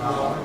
No problem.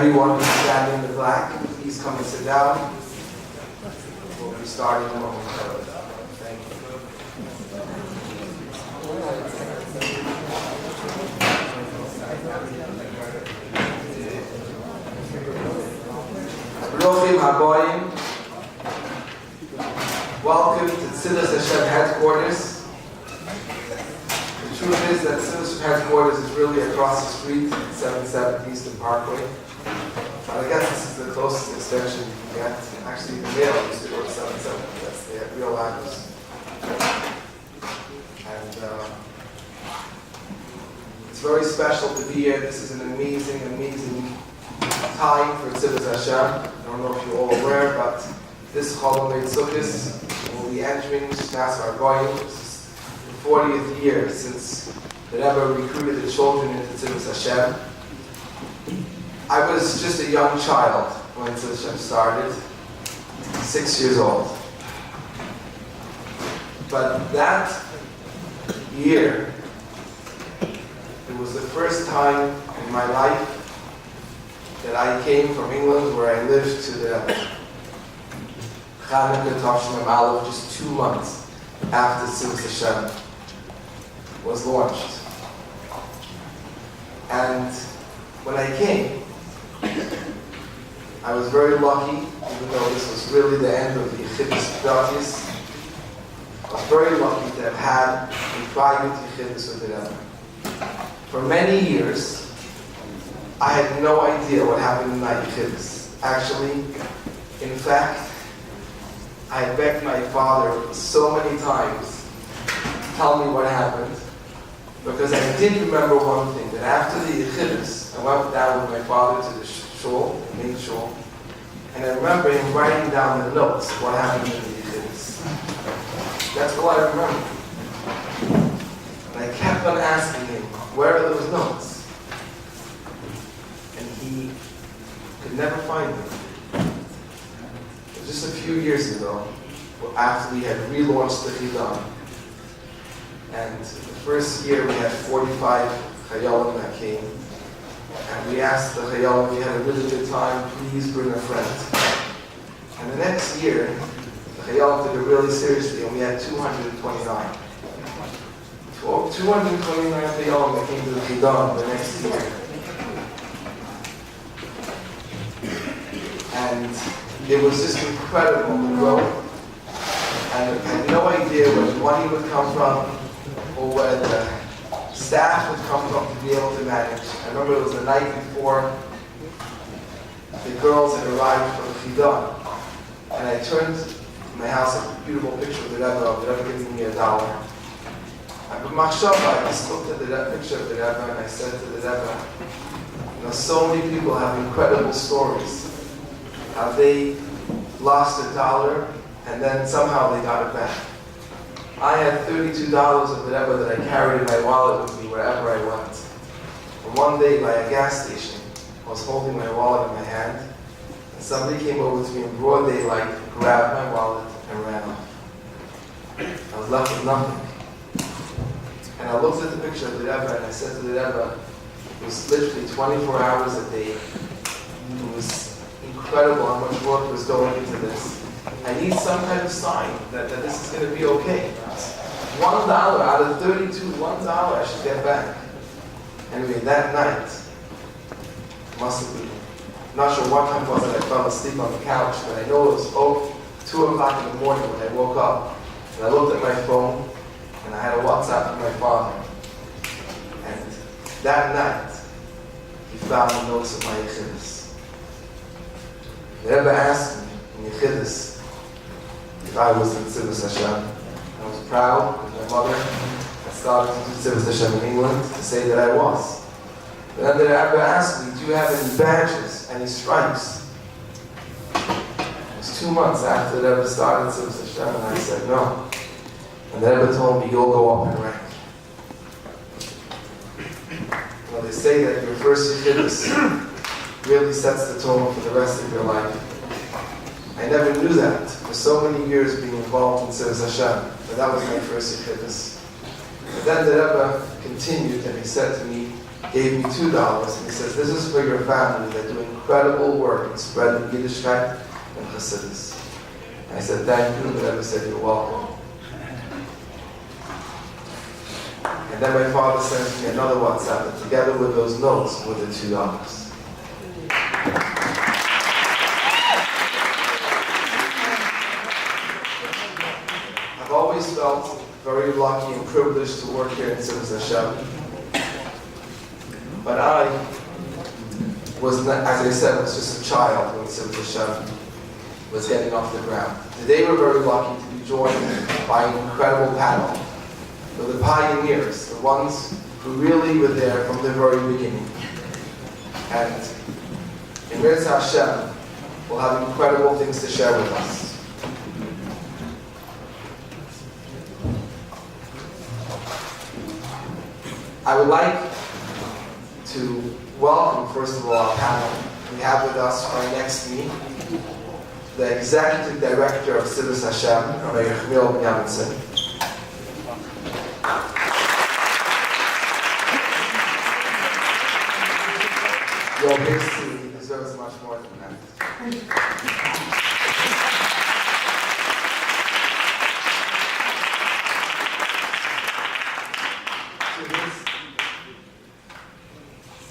everyone who's standing in the black, please come and sit down. We'll be starting momentarily. Thank you. Brochim Hagoyim. Welcome to Tzivos Hashem headquarters. The truth is that Tzivos headquarters is really across the street, 77 Eastern Parkway. And I guess this is the closest extension you can get. Actually, the mail used to go to 77. That's the real address. And it's very special to be here. This is an amazing, amazing time for Tzivos Hashem. I don't know if you're all aware, but this Chol Sukkos will be entering Shnas Argoyim. This is the 40th year since the Rebbe recruited the children into Tzivos Hashem. I was just a young child when Tzivos Hashem started, 6 years old. But that year, it was the first time in my life that I came from England, where I lived, to the Chanukah Tavshin Aleph, just 2 months after Tzivos Hashem was launched. And when I came, I was very lucky, even though this was really the end of the Yechidus Pratis. I was very lucky to have had a private Yechidus with the Rebbe. For many years, I had no idea what happened in my Yechidus. Actually, in fact, I had begged my father so many times to tell me what happened, because I did remember one thing, that after the Yechidus, I went down with my father to the shul, the main shul, and I remember him writing down the notes of what happened in the Yechidus. That's all I remember. And I kept on asking him, where are those notes? And he could never find them. Just a few years ago, after we had relaunched the Chidan, and the first year we had 45 Chayalim that came, and we asked the Chayalim, we had a really good time, please bring a friend. And the next year, the Chayalim took it really seriously, and we had 229. 229 Chayalim that came to the Chidan the next year. And it was just incredible, the growth. And I had no idea where the money would come from, or where the staff would come from to be able to manage. I remember it was the night before the girls had arrived from Chidan, and I turned to my house, a beautiful picture of the Rebbe giving me $1. I put my shop, I just looked at the picture of the Rebbe, and I said to the Rebbe, so many people have incredible stories, how they lost $1, and then somehow they got it back. I had $32 of the Rebbe that I carried in my wallet with me wherever I went. And one day by a gas station, I was holding my wallet in my hand, and somebody came over to me in broad daylight, grabbed my wallet, and ran off. I was left with nothing. And I looked at the picture of the Rebbe, and I said to the Rebbe, it was literally 24 hours a day. It was incredible how much work was going into this. I need some kind of sign that this is going to be okay. $1 out of 32, $1 I should get back. Anyway, that night, must have been, I'm not sure what time it was that I fell asleep on the couch, but I know it was 2 o'clock in the morning when I woke up. And I looked at my phone, and I had a WhatsApp from my father. And that night, he found the notes of my Yechidus. The Rebbe asked me in Yechidus if I was in Tzivos Hashem. I was proud because my mother had started to do Tzivos Hashem in England to say that I was. But then the Rebbe asked me, do you have any badges, any stripes? It was 2 months after the Rebbe started Tzivos Hashem, and I said no. And the Rebbe told me, you'll go up in rank. Well, they say that your first Yechidus really sets the tone for the rest of your life. I never knew that for so many years being involved in Tzivos Hashem, but that was my first Yechidus. But then the Rebbe continued and he said to me, gave me $2, and he says, this is for your family that do incredible work in spreading Yiddishkeit and Chassidus. And I said, thank you, and the Rebbe said, you're welcome. And then my father sent me another WhatsApp, and together with those notes were the $2. I've always felt very lucky and privileged to work here in Tzivos Hashem. But I was, as I said, was just a child when Tzivos Hashem was getting off the ground. Today we're very lucky to be joined by an incredible panel of the pioneers, the ones who really were there from the very beginning. And in Mirz Hashem, will have incredible things to share with us. I would like to welcome, first of all, our panel. We have with us right next to me the Executive Director of Tzivos Hashem, Rabbi Yechmiel Benyaminson. Your history deserves much more than that.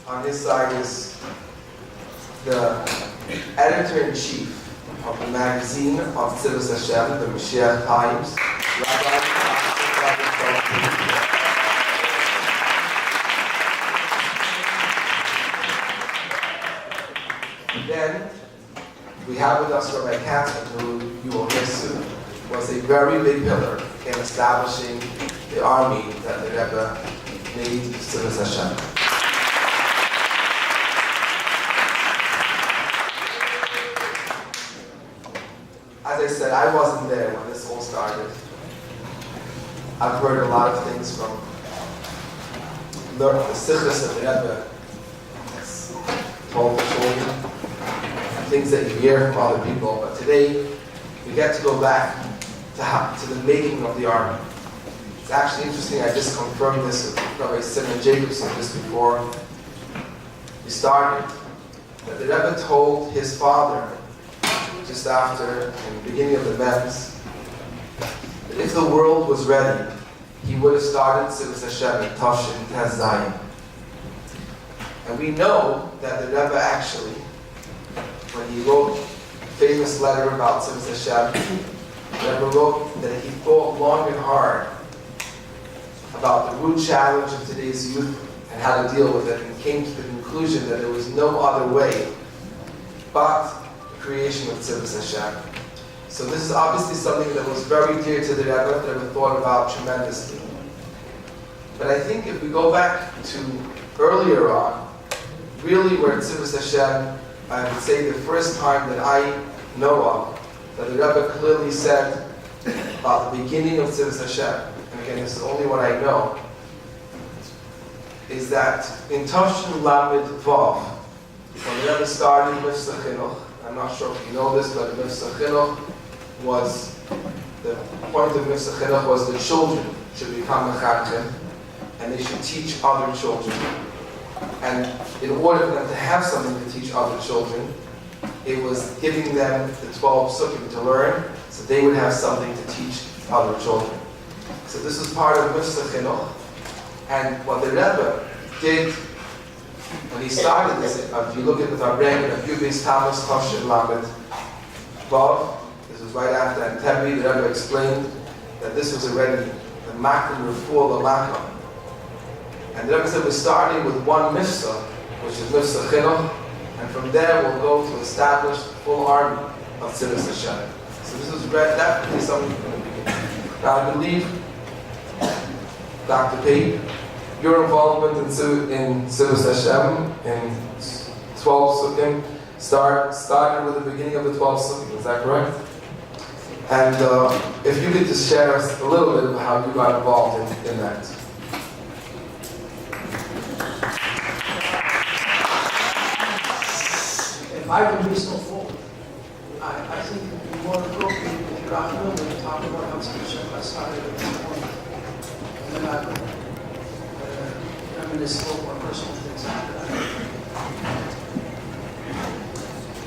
On his side is the editor-in-chief of the magazine of Tzivos Hashem, the Mashiach Times, Rabbi. Then we have with us Rabbi Katzman, who you will hear soon, was a very big pillar in establishing the army that the Rebbe made Tzivos Hashem. As I said, I wasn't there when this all started. I've heard a lot of things from the sichos that the Rebbe told the children, things that you hear from other people. But today, we get to go back to the making of the army. It's actually interesting. I just confirmed this with Rabbi Simon Jacobson just before we started, that the Rebbe told his father just after, in the beginning of the Mets, that if the world was ready, he would have started Tzivos Hashem in Tafshin Tes Zayin. And we know that the Rebbe actually, when he wrote a famous letter about Tzivos Hashem, the Rebbe wrote that he thought long and hard about the root challenge of today's youth and how to deal with it, and came to the conclusion that there was no other way but creation of Tzivos Hashem. So this is obviously something that was very dear to the Rebbe, that Rebbe thought about tremendously. But I think if we go back to earlier on, really where Tzivos Hashem, I would say the first time that I know of, that the Rebbe clearly said about the beginning of Tzivos Hashem, and again this is only what I know, is that in Tafshin Lamed Vav, when the Rebbe started Mifsa Chinuch, I'm not sure if you know this, but Mifsa Chinuch was, the point of Mifsa Chinuch was the children should become mechanchim, and they should teach other children. And in order for them to have something to teach other children, it was giving them the 12 psukim to learn, so they would have something to teach other children. So this was part of Mifsa Chinuch. And what the Rebbe did when he started this, if you look at the Tarbreng of Yubis Tamas Tafshin Lamed Vav, this was right after Antebi, the Rebbe explained that this was already the Makom Refuah L'Makom. And the Rebbe said we're starting with one Mifsa, which is Mifsa Chinuch, and from there we'll go to establish the full army of Tzivos Hashem. So this was definitely something from the beginning. Now I believe, Dr. Pate, your involvement in Tzivos Hashem, in 12 Sukkim, started with the beginning of the 12 Sukkim, is that correct? And if you could just share us a little bit of how you got involved in that. If I can be so full, I think it would be more appropriate if you're out here to talk about how Tzivos Hashem got started at this point. And then I and there's still more personal things after that.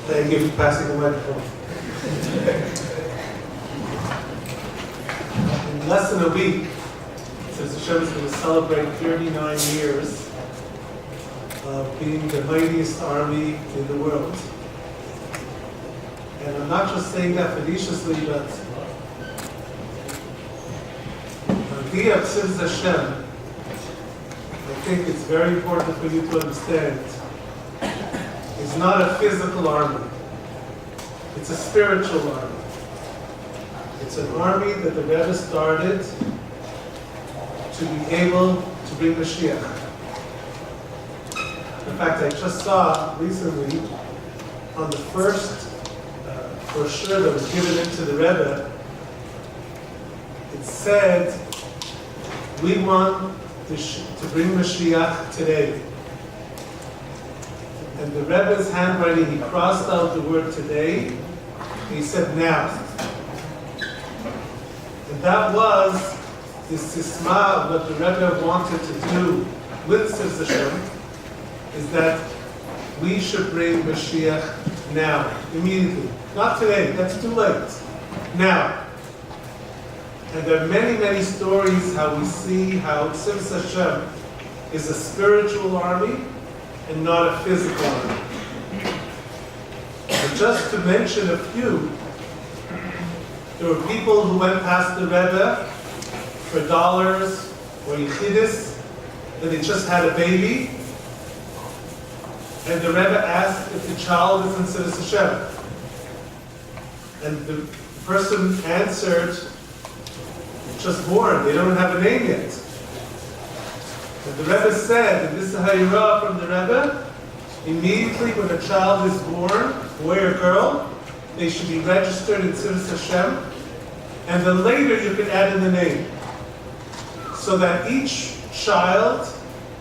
Thank you for passing the microphone. In less than a week, since Hashem is going to celebrate 39 years of being the mightiest army in the world. And I'm not just saying that facetiously, but the idea of Tzivos Hashem, I think it's very important for you to understand, is not a physical army. It's a spiritual army. It's an army that the Rebbe started to be able to bring Mashiach. In fact, I just saw recently on the first brochure that was given into the Rebbe, it said, we want to bring Mashiach today. And the Rebbe's handwriting, he crossed out the word today, and he said now. And that was the sisma of what the Rebbe wanted to do with Tzivos Hashem, is that we should bring Mashiach now, immediately. Not today, that's too late. Now. And there are many, many stories how we see how Tzivos Hashem is a spiritual army and not a physical army. But just to mention a few, there were people who went past the Rebbe for dollars or yichidis, and they just had a baby, and the Rebbe asked if the child is in Tzivos Hashem. And the person answered, just born, they don't have a name yet. And the Rebbe said, and this is how you read from the Rebbe, immediately when a child is born, boy or girl, they should be registered in Tzivos Hashem, and then later you can add in the name. So that each child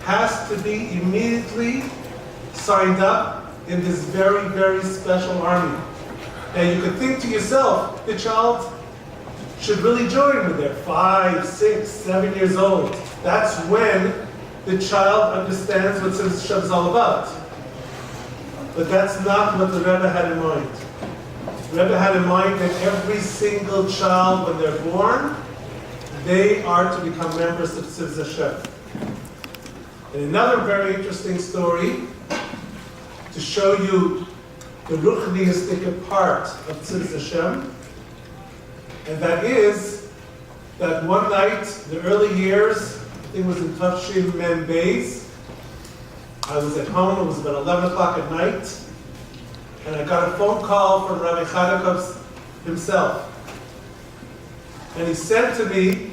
has to be immediately signed up in this very, very special army. And you could think to yourself, the child should really join when they're 5, 6, 7 years old. That's when the child understands what Tzivos Hashem is all about. But that's not what the Rebbe had in mind. The Rebbe had in mind that every single child, when they're born, they are to become members of Tzivos Hashem. And another very interesting story to show you the ruchniistic part of Tzivos Hashem, and that is that one night, in the early years, I think it was in Tafshin Mem Beis, I was at home, it was about 11 o'clock at night, and I got a phone call from Rabbi Chadakov himself. And he said to me,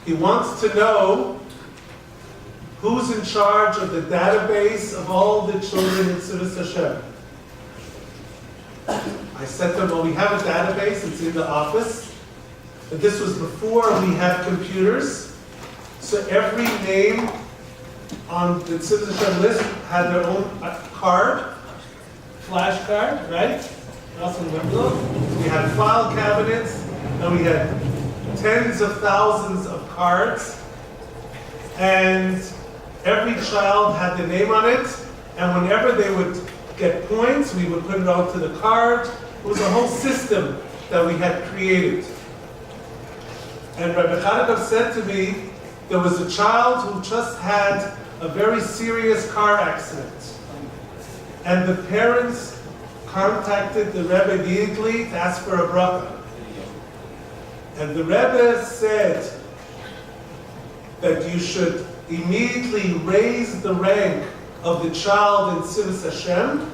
he wants to know who's in charge of the database of all the children in Tzivos Hashem. I said to him, well, we have a database, it's in the office. But this was before we had computers. So every name on the Tzivos Hashem list had their own card, flash card, right? Also in the envelope. We had file cabinets, and we had tens of thousands of cards. And every child had the name on it. And whenever they would get points, we would put it onto the card. It was a whole system that we had created. And Rabbi Chadakov said to me, there was a child who just had a very serious car accident. And the parents contacted the Rebbe immediately to ask for a bracha. And the Rebbe said that you should immediately raise the rank of the child in Tzivos Hashem,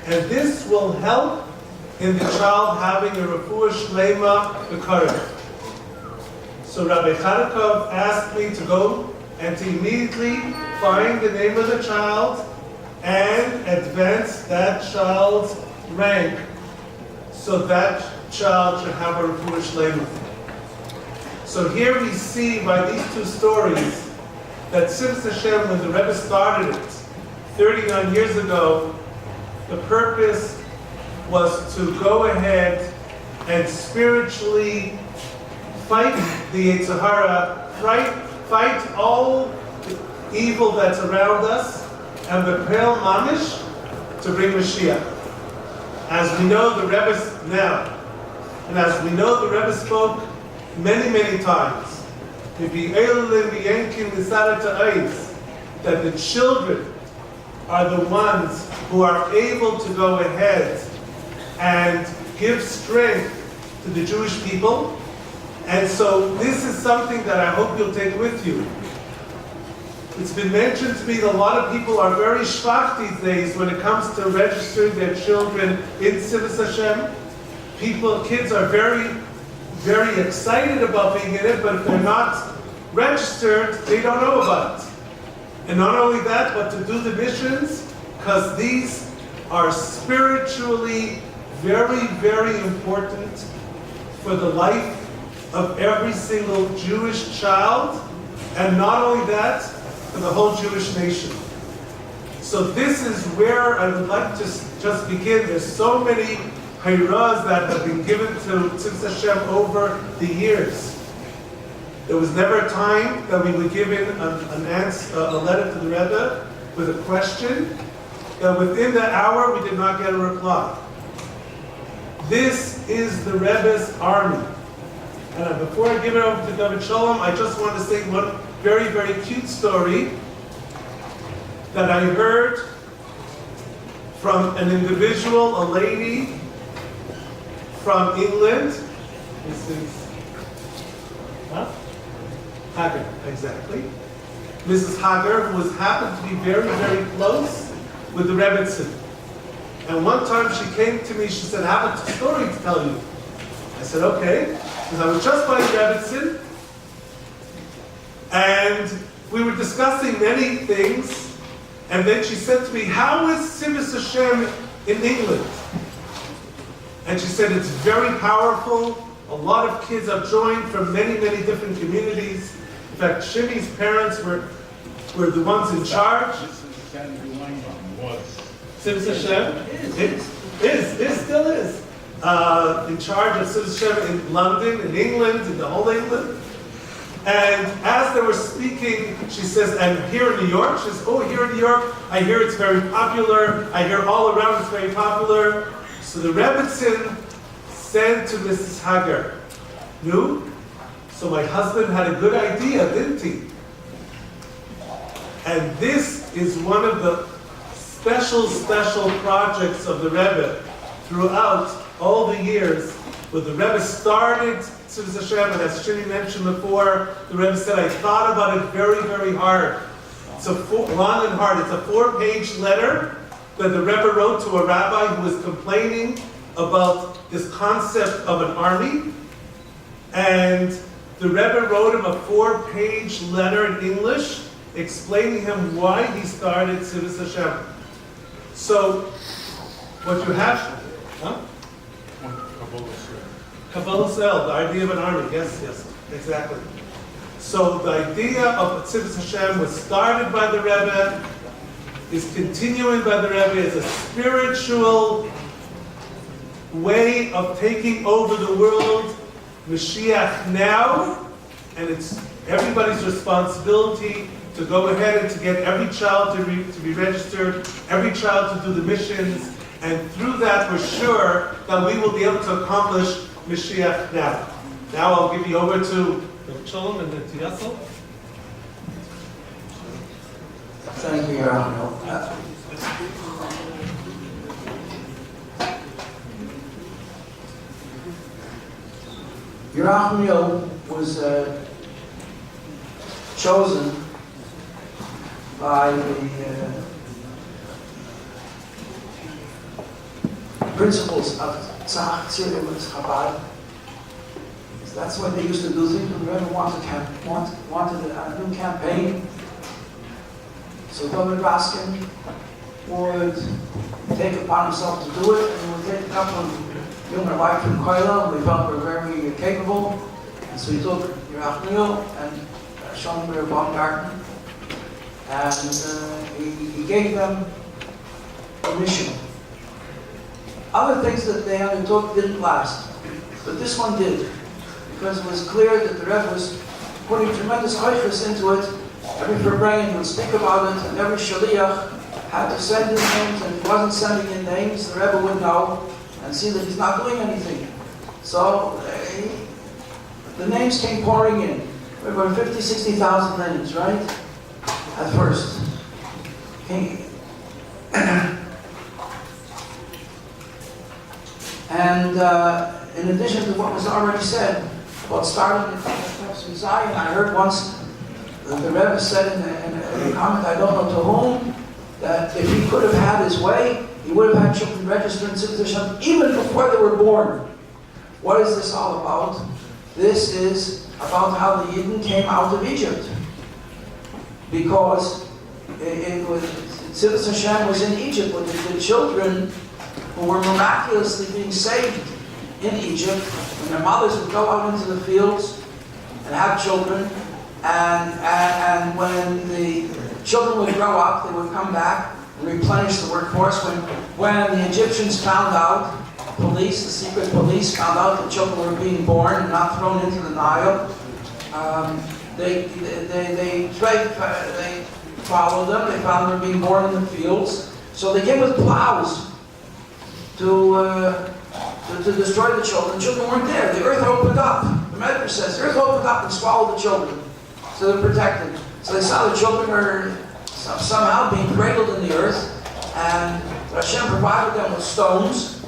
and this will help in the child having a refuah shlema b'karev. So Rabbi Chadakov asked me to go and to immediately find the name of the child and advance that child's rank so that child should have a refuah shlema. So here we see by these two stories that Tzivos Hashem, when the Rebbe started it 39 years ago, the purpose was to go ahead and spiritually fight the Yetzer Hara, fight all the evil that's around us, and prepare mamish to bring Mashiach. As we know, the Rebbe now, and as we know, the Rebbe spoke many, many times, that the children are the ones who are able to go ahead and give strength to the Jewish people. And so this is something that I hope you'll take with you. It's been mentioned to me that a lot of people are very shvach these days when it comes to registering their children in Tzivos Hashem. Kids are very, very excited about being in it, but if they're not registered, they don't know about it. And not only that, but to do the missions, because these are spiritually very, very important for the life of every single Jewish child, and not only that, for the whole Jewish nation. So this is where I would like to just begin. There's so many hayras that have been given to Tzivos Hashem over the years. There was never a time that we would give in a letter to the Rebbe with a question, that within the hour we did not get a reply. This is the Rebbe's army. And before I give it over to David Shalom, I just want to say one very, very cute story that I heard from an individual, a lady from England. This is Hagar, exactly. Mrs. Hagar, who happened to be very, very close with the Rebbetzin. And one time she came to me, she said, I have a story to tell you. I said, okay. Because I was just by Rebbetzin, and we were discussing many things, and then she said to me, how is Tzivos Hashem in England? And she said, it's very powerful. A lot of kids have joined from many, many different communities. In fact, Shimmy's parents were the ones in charge. Tzivos Hashem? It still is. In charge of Tzivos Hashem in London, in England, in the whole England. And as they were speaking, she says, and here in New York, she says, oh, here in New York, I hear it's very popular. I hear all around it's very popular. So the Rebbetzin said to Mrs. Hagar, no? So my husband had a good idea, didn't he? And this is one of the special projects of the Rebbe throughout all the years, where the Rebbe started Tzivos Hashem, and as Shini mentioned before, the Rebbe said, I thought about it very, very hard. It's long and hard. It's a 4-page letter that the Rebbe wrote to a rabbi who was complaining about this concept of an army. And the Rebbe wrote him a 4-page letter in English explaining him why he started Tzivos Hashem. So, what you have... Huh? Kabbalah Sel, the idea of an army. Yes, exactly. So the idea of Tzivos Hashem was started by the Rebbe, is continuing by the Rebbe, is a spiritual way of taking over the world, Mashiach now, and it's everybody's responsibility to go ahead and to get every child to be registered, every child to do the missions, and through that we're sure that we will be able to accomplish Mashiach now. Now I'll give you over to Shalom and then to Yassel. Thank you, Your Honor. Yerachmiel was chosen by the principles of Tzivos Chabad. So that's what they used to do things. The Rebbe wanted a new campaign. So David Raskin would take upon himself to do it, and would take a couple of younger wife from Koila, and we felt were very capable. And so he took Yerachmiel and Schoenberg Baumgarten, and he gave them a mission. Other things that they undertook didn't last, but this one did, because it was clear that the Rebbe was putting tremendous oychus into it. Every Farbrengen would speak about it, and every shaliach had to send in names, and if he wasn't sending in names, the Rebbe would know and see that he's not doing anything. So the names came pouring in. There were 50, 60,000 names, right? At first. And in addition to what was already said about starting in Zion, I heard once the Rebbe said in a comment, I don't know to whom, that if he could have had his way, he would have had children registered in Tzivos Hashem even before they were born. What is this all about? This is about how the Yidden came out of Egypt. Because Tzivos Hashem was in Egypt with the children who were miraculously being saved in Egypt, when their mothers would go out into the fields and have children, and when the children would grow up, they would come back and replenish the workforce. When the Egyptians found out, the secret police found out that children were being born and not thrown into the Nile, they followed them. They found them being born in the fields. So they came with plows to destroy the children. The children weren't there. The earth opened up. The Medrash says the earth opened up and swallowed the children. So they're protected. So they saw the children were somehow being cradled in the earth, and Hashem provided them with stones,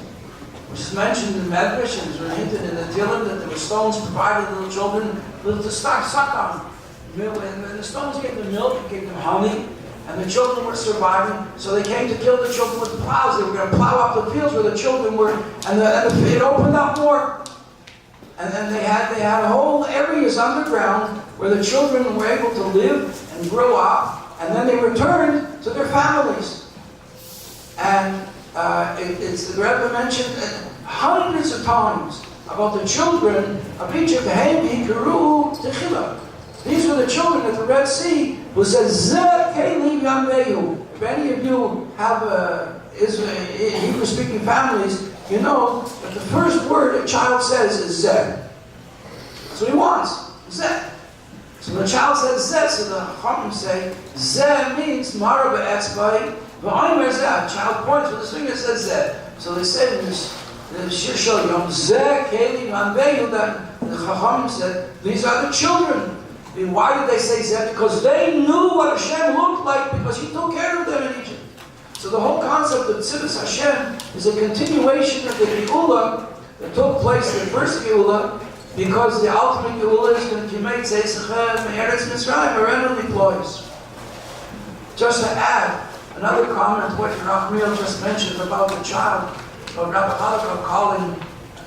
which is mentioned in the Medrash and is hinted in the Tehillim that there were stones provided to the children to suck on. And the stones gave them milk, gave them honey, and the children were surviving. So they came to kill the children with plows. They were going to plow up the fields where the children were, and it opened up more. And then they had whole areas underground where the children were able to live and grow up, and then they returned to their families. And the Rebbe mentioned hundreds of times about the children of Egypt. These were the children at the Red Sea who said, if any of you have Hebrew-speaking families, you know that the first word a child says is Zeh. That's what he wants, Zeh. So when a child says Zeh, so the Chachamim say, Zeh means Mara be'etzbai, v'ayim Zeh. A child points with his finger and says Zeh. So they say in the Shir Shal Yom, Zeh Keli Manveyu, that the Chachamim said, these are the children. And why did they say Zeh? Because they knew what Hashem looked like, because He took care of them in Egypt. So the whole concept of Tzivos Hashem is a continuation of the Geula that took place in the first Geula, because the ultimate Geula is going to Kimei Tzeisachem Eretz Mitzrayim Arenu deploys. Just to add another comment to what Rachmiel just mentioned about the child, about Rabbi Chalakov calling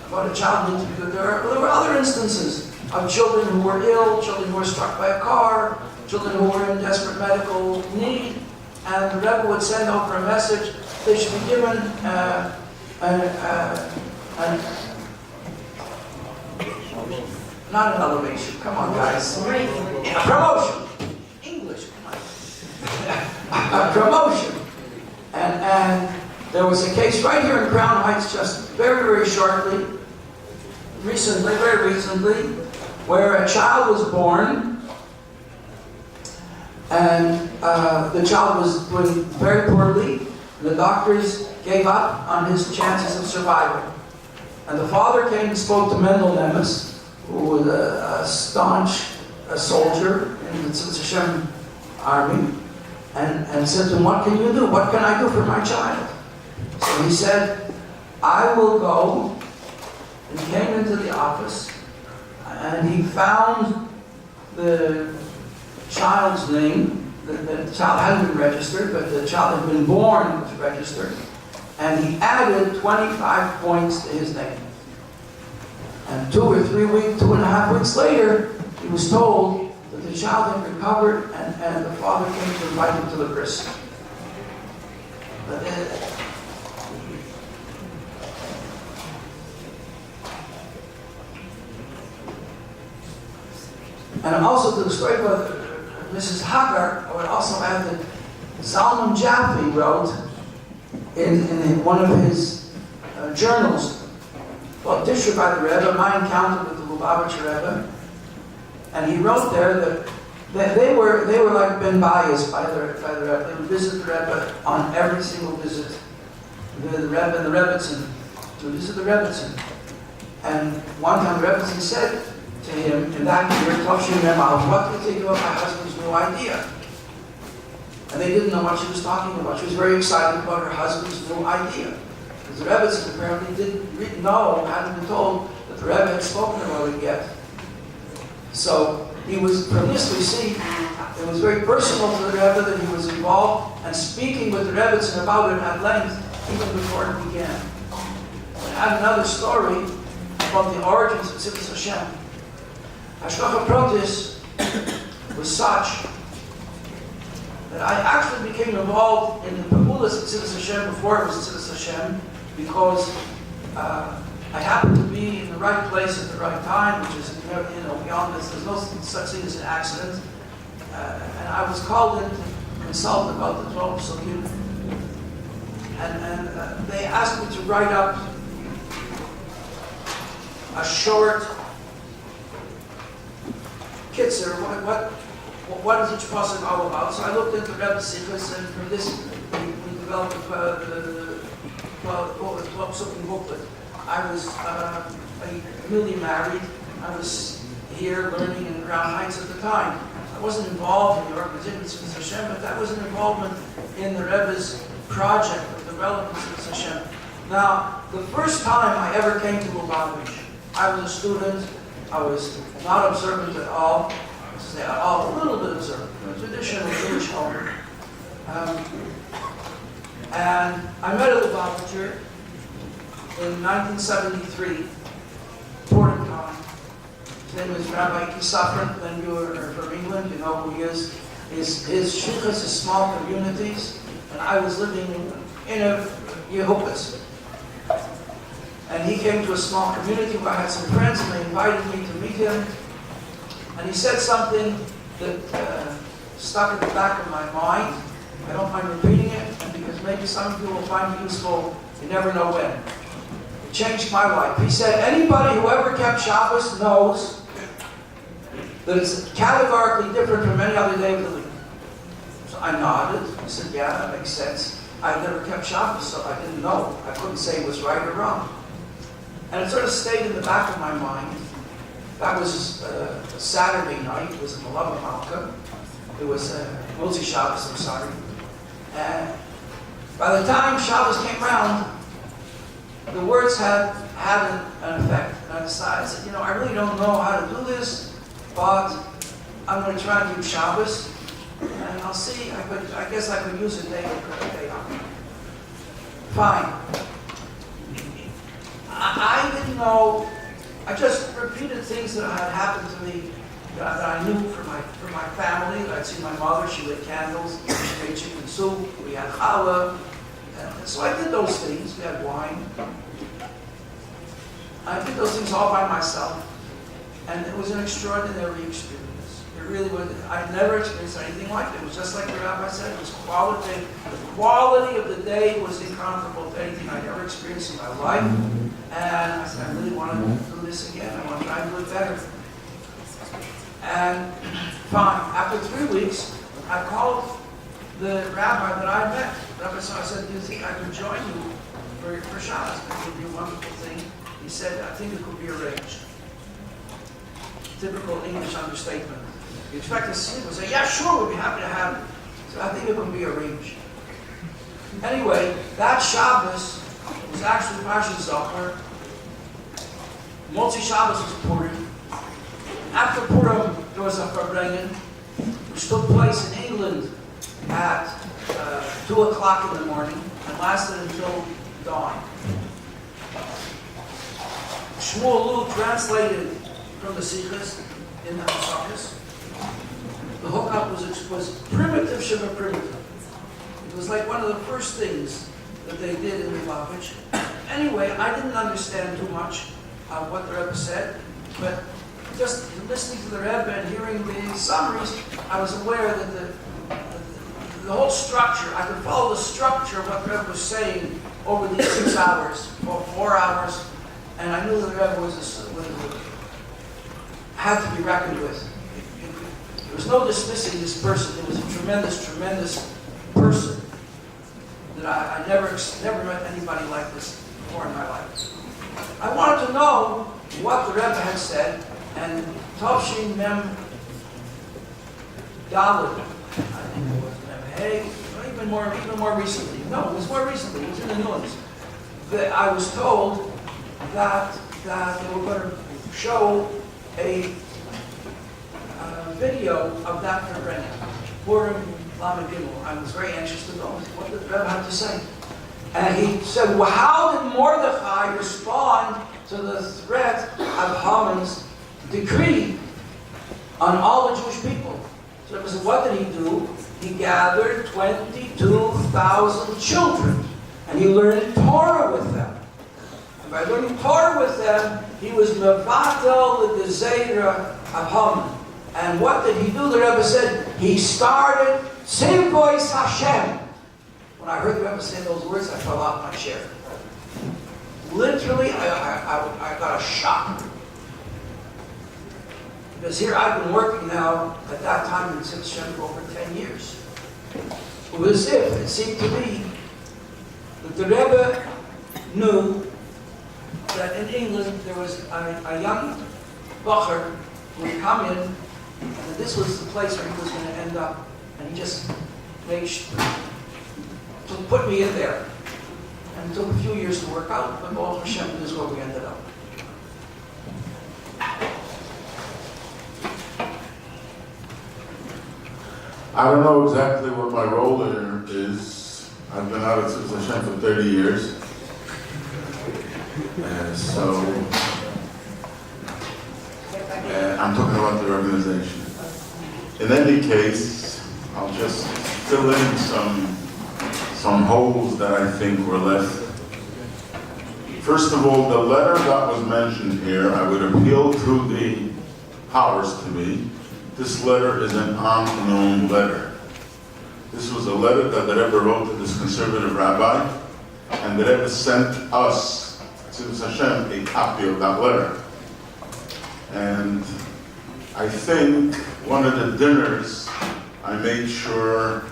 about a child needs to be good. There were other instances of children who were ill, children who were struck by a car, children who were in desperate medical need, and the Rebbe would send over a message. They should be given not an elevation. Come on, guys. A promotion. English. Come on. A promotion. And there was a case right here in Crown Heights, just very, very shortly, very recently, where a child was born, and the child was doing very poorly. The doctors gave up on his chances of survival. And the father came and spoke to Mendel Nemes, who was a staunch soldier in the Tzivos Hashem army, and said to him, what can you do? What can I do for my child? So he said, I will go. And he came into the office, and he found the child's name. The child hadn't been registered, but the child had been born was registered. And he added 25 points to his name. And 2 or 3 weeks, 2.5 weeks later, he was told that the child had recovered, and the father came to invite him to the bris. But and also to the story about Mrs. Hagar, I would also add that Zalman Jaffe wrote in one of his journals, well, Tishra by the Rebbe, my encounter with the Lubavitcher Rebbe, And he wrote there that they were like been biased by the Rebbe. They would visit the Rebbe on every single visit. The Rebbe and the Rebbitzin. To visit the Rebbitzin. And one time the Rebbitzin said to him, in that year, Tavshin Mem, what do you think about my husband's new idea? And they didn't know what she was talking about. She was very excited about her husband's new idea. Because the Rebbitzin apparently didn't know, hadn't been told, that the Rebbe had spoken about it yet. So he was, from this we see, it was very personal to the Rebbe that he was involved and speaking with the Rebbitzin about it at length, even before it began. I had another story about the origins of Tzivos Hashem. Hashgacha Pratis was such that I actually became involved in the Pamulas of Tzivos Hashem before it was Tzivos Hashem, because I happened to be in the right place at the right time, which is, beyond this, there's no such thing as an accident. And I was called in to consult about the 12 Psukim. And they asked me to write up a short kitzer, what is each pasuk all about? So I looked into Rebbe's Sichos, and from this we developed the 12 Psukim booklet. I was newly married. I was here learning in Crown Heights at the time. I wasn't involved in the organization of Tzivos Hashem, but that was an involvement in the Rebbe's project of developing Tzivos Hashem. Now, the first time I ever came to Lubavitch, I was a student. I was not observant at all. A little bit observant. A traditional Jewish home. And I met a Lubavitcher in 1973, Portagon. His name is Rabbi Kisafran, and you are from England, you know who he is. His shulchas is small communities, and I was living in a Yehupas. And he came to a small community where I had some friends, and they invited me to meet him. And he said something that stuck in the back of my mind. I don't mind repeating it, and because maybe some of you will find it useful, you never know when. It changed my life. He said, anybody who ever kept Shabbos knows that it's categorically different from any other day of the week. So I nodded. I said, yeah, that makes sense. I've never kept Shabbos, so I didn't know. I couldn't say it was right or wrong. And it sort of stayed in the back of my mind. That was a Saturday night. It was in the Malava Malka. It was Multi Shabbos, I'm sorry. And by the time Shabbos came around, the words had an effect. And I decided, I said, I really don't know how to do this, but I'm going to try and do Shabbos. And I'll see, I guess I could use a day off. Fine. I didn't know. I just repeated things that had happened to me that I knew from my family. I'd seen my mother, she lit candles, she made chicken soup, we had challah. So I did those things, we had wine. I did those things all by myself. And it was an extraordinary experience. It really was. I'd never experienced anything like it. It was just like the rabbi said, it was quality. The quality of the day was incomparable to anything I'd ever experienced in my life. And I said, I really want to do this again. I want to try and do it better. And fine. After 3 weeks, I called the rabbi that I met. Rabbi, so I said, do you think I could join you for Shabbos? It would be a wonderful thing. He said, I think it could be arranged. Typical English understatement. You expect to see it, we'll say, yeah, sure, we'd be happy to have it. So I think it can be arranged. Anyway, that Shabbos was actually Parshas Zachor. Motzi Shabbos was Purim. After Purim, there was a Farbrengen, which took place in England at 2 o'clock in the morning and lasted until dawn. Shmuel Lu translated from the Sichos in the Hasakis. The hookup was primitive, shiva primitive. It was like one of the first things that they did in Lubavitch. Anyway, I didn't understand too much of what the Rebbe said, but just listening to the Rebbe and hearing the summaries, I was aware that the whole structure, I could follow the structure of what the Rebbe was saying over these 6 hours, or 4 hours, and I knew the Rebbe had to be reckoned with. was no dismissing this person. It was a tremendous, tremendous person that I never met anybody like this before in my life. I wanted to know what the Rebbe had said, and Tovshin Mem Dalit, I think it was Mem Hey, even more recently. No, it was more recently. It was in the news. I was told that they were going to show a video of that Rebbe, Purim Lamed Gimel. I was very anxious to know what the Rebbe had to say. And he said, well, how did Mordechai respond to the threat of Haman's decree on all the Jewish people? So the Rebbe said, what did he do? He gathered 22,000 children, and he learned Torah with them. And by learning Torah with them, he was mevatel the gezeira of Haman. And what did he do? The Rebbe said, he started Tzivos Hashem. When I heard the Rebbe say those words, I fell off my chair. Literally, I got a shock. Because here I've been working now, at that time in Tzivos Hashem for over 10 years. It was as if, it seemed to me, that the Rebbe knew that in England there was a young bacher who would come in, and that this was the place where he was going to end up. And he just made to put me in there. And it took a few years to work out, but Baruch Hashem, this is where we ended up. I don't know exactly what my role there is. I've been out at Tzivos Hashem for 30 years. I'm talking about the organization. In any case, I'll just fill in some holes that I think were left. First of all, the letter that was mentioned here, I would appeal to the powers to be. This letter is an unknown letter. This was a letter that the Rebbe wrote to this conservative rabbi, and the Rebbe sent us, Tzivos Hashem, a copy of that letter. And I think one of the dinners, I made sure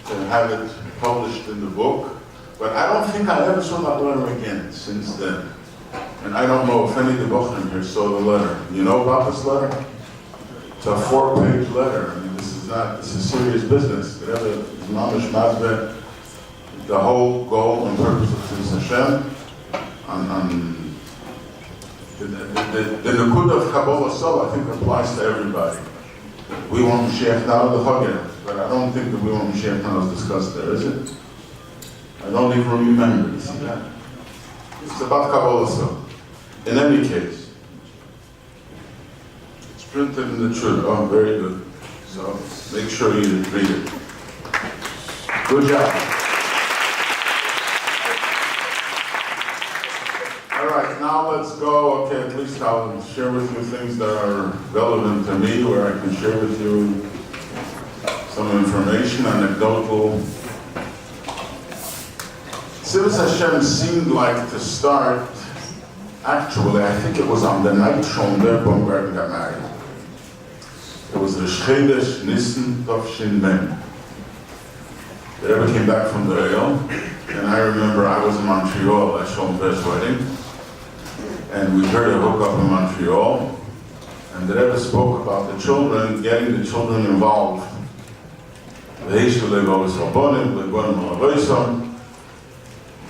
to have it published in the book, but I don't think I ever saw that letter again since then. And I don't know if any of the Bochum here saw the letter. You know about this letter? It's a 4-page letter. I mean, this is serious business. The Rebbe is mamish mazbeh the whole goal and purpose of Tzivos Hashem on the Nakud of Kabbalah Soul, I think, applies to everybody. We want Mashiach now the Chagir, but I don't think that we want Mashiach now is discussed there, is it? I don't even remember. You see that? It's about Kabbalah Soul. In any case, it's printed in the truth. Oh, very good. So make sure you read it. Good job. All right, now let's go. Okay, at least I'll share with you things that are relevant to me, where I can share with you some information, anecdotal. Tzivos Hashem seemed like to start, actually, I think it was on the night Shon Der Baumgarten got married. It was the Chodesh Nisan Tov Mem. The Rebbe came back from the Real, and I remember I was in Montreal at Shon Der's wedding, and we heard a hookup in Montreal, and the Rebbe spoke about the children, getting the children involved.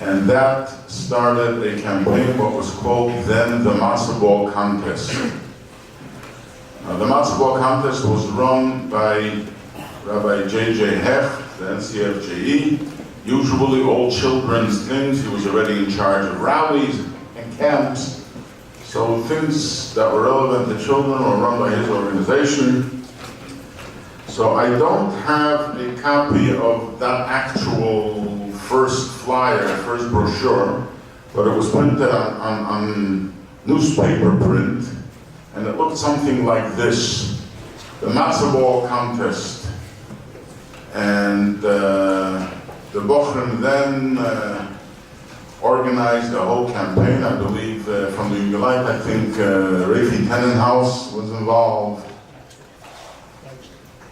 And that started a campaign, what was called then the Matzah Ball Contest. Now, the Matzah Ball Contest was run by Rabbi J.J. Hecht, the NCFJE, usually all children's things. He was already in charge of rallies and camps. So things that were relevant to children were run by his organization. So I don't have a copy of that actual first flyer, first brochure, but it was printed on newspaper print, and it looked something like this: the Matzah Ball Contest. And the Bochum then organized a whole campaign, I believe, from the Yugelite. I think Rafi Tenenhaus was involved.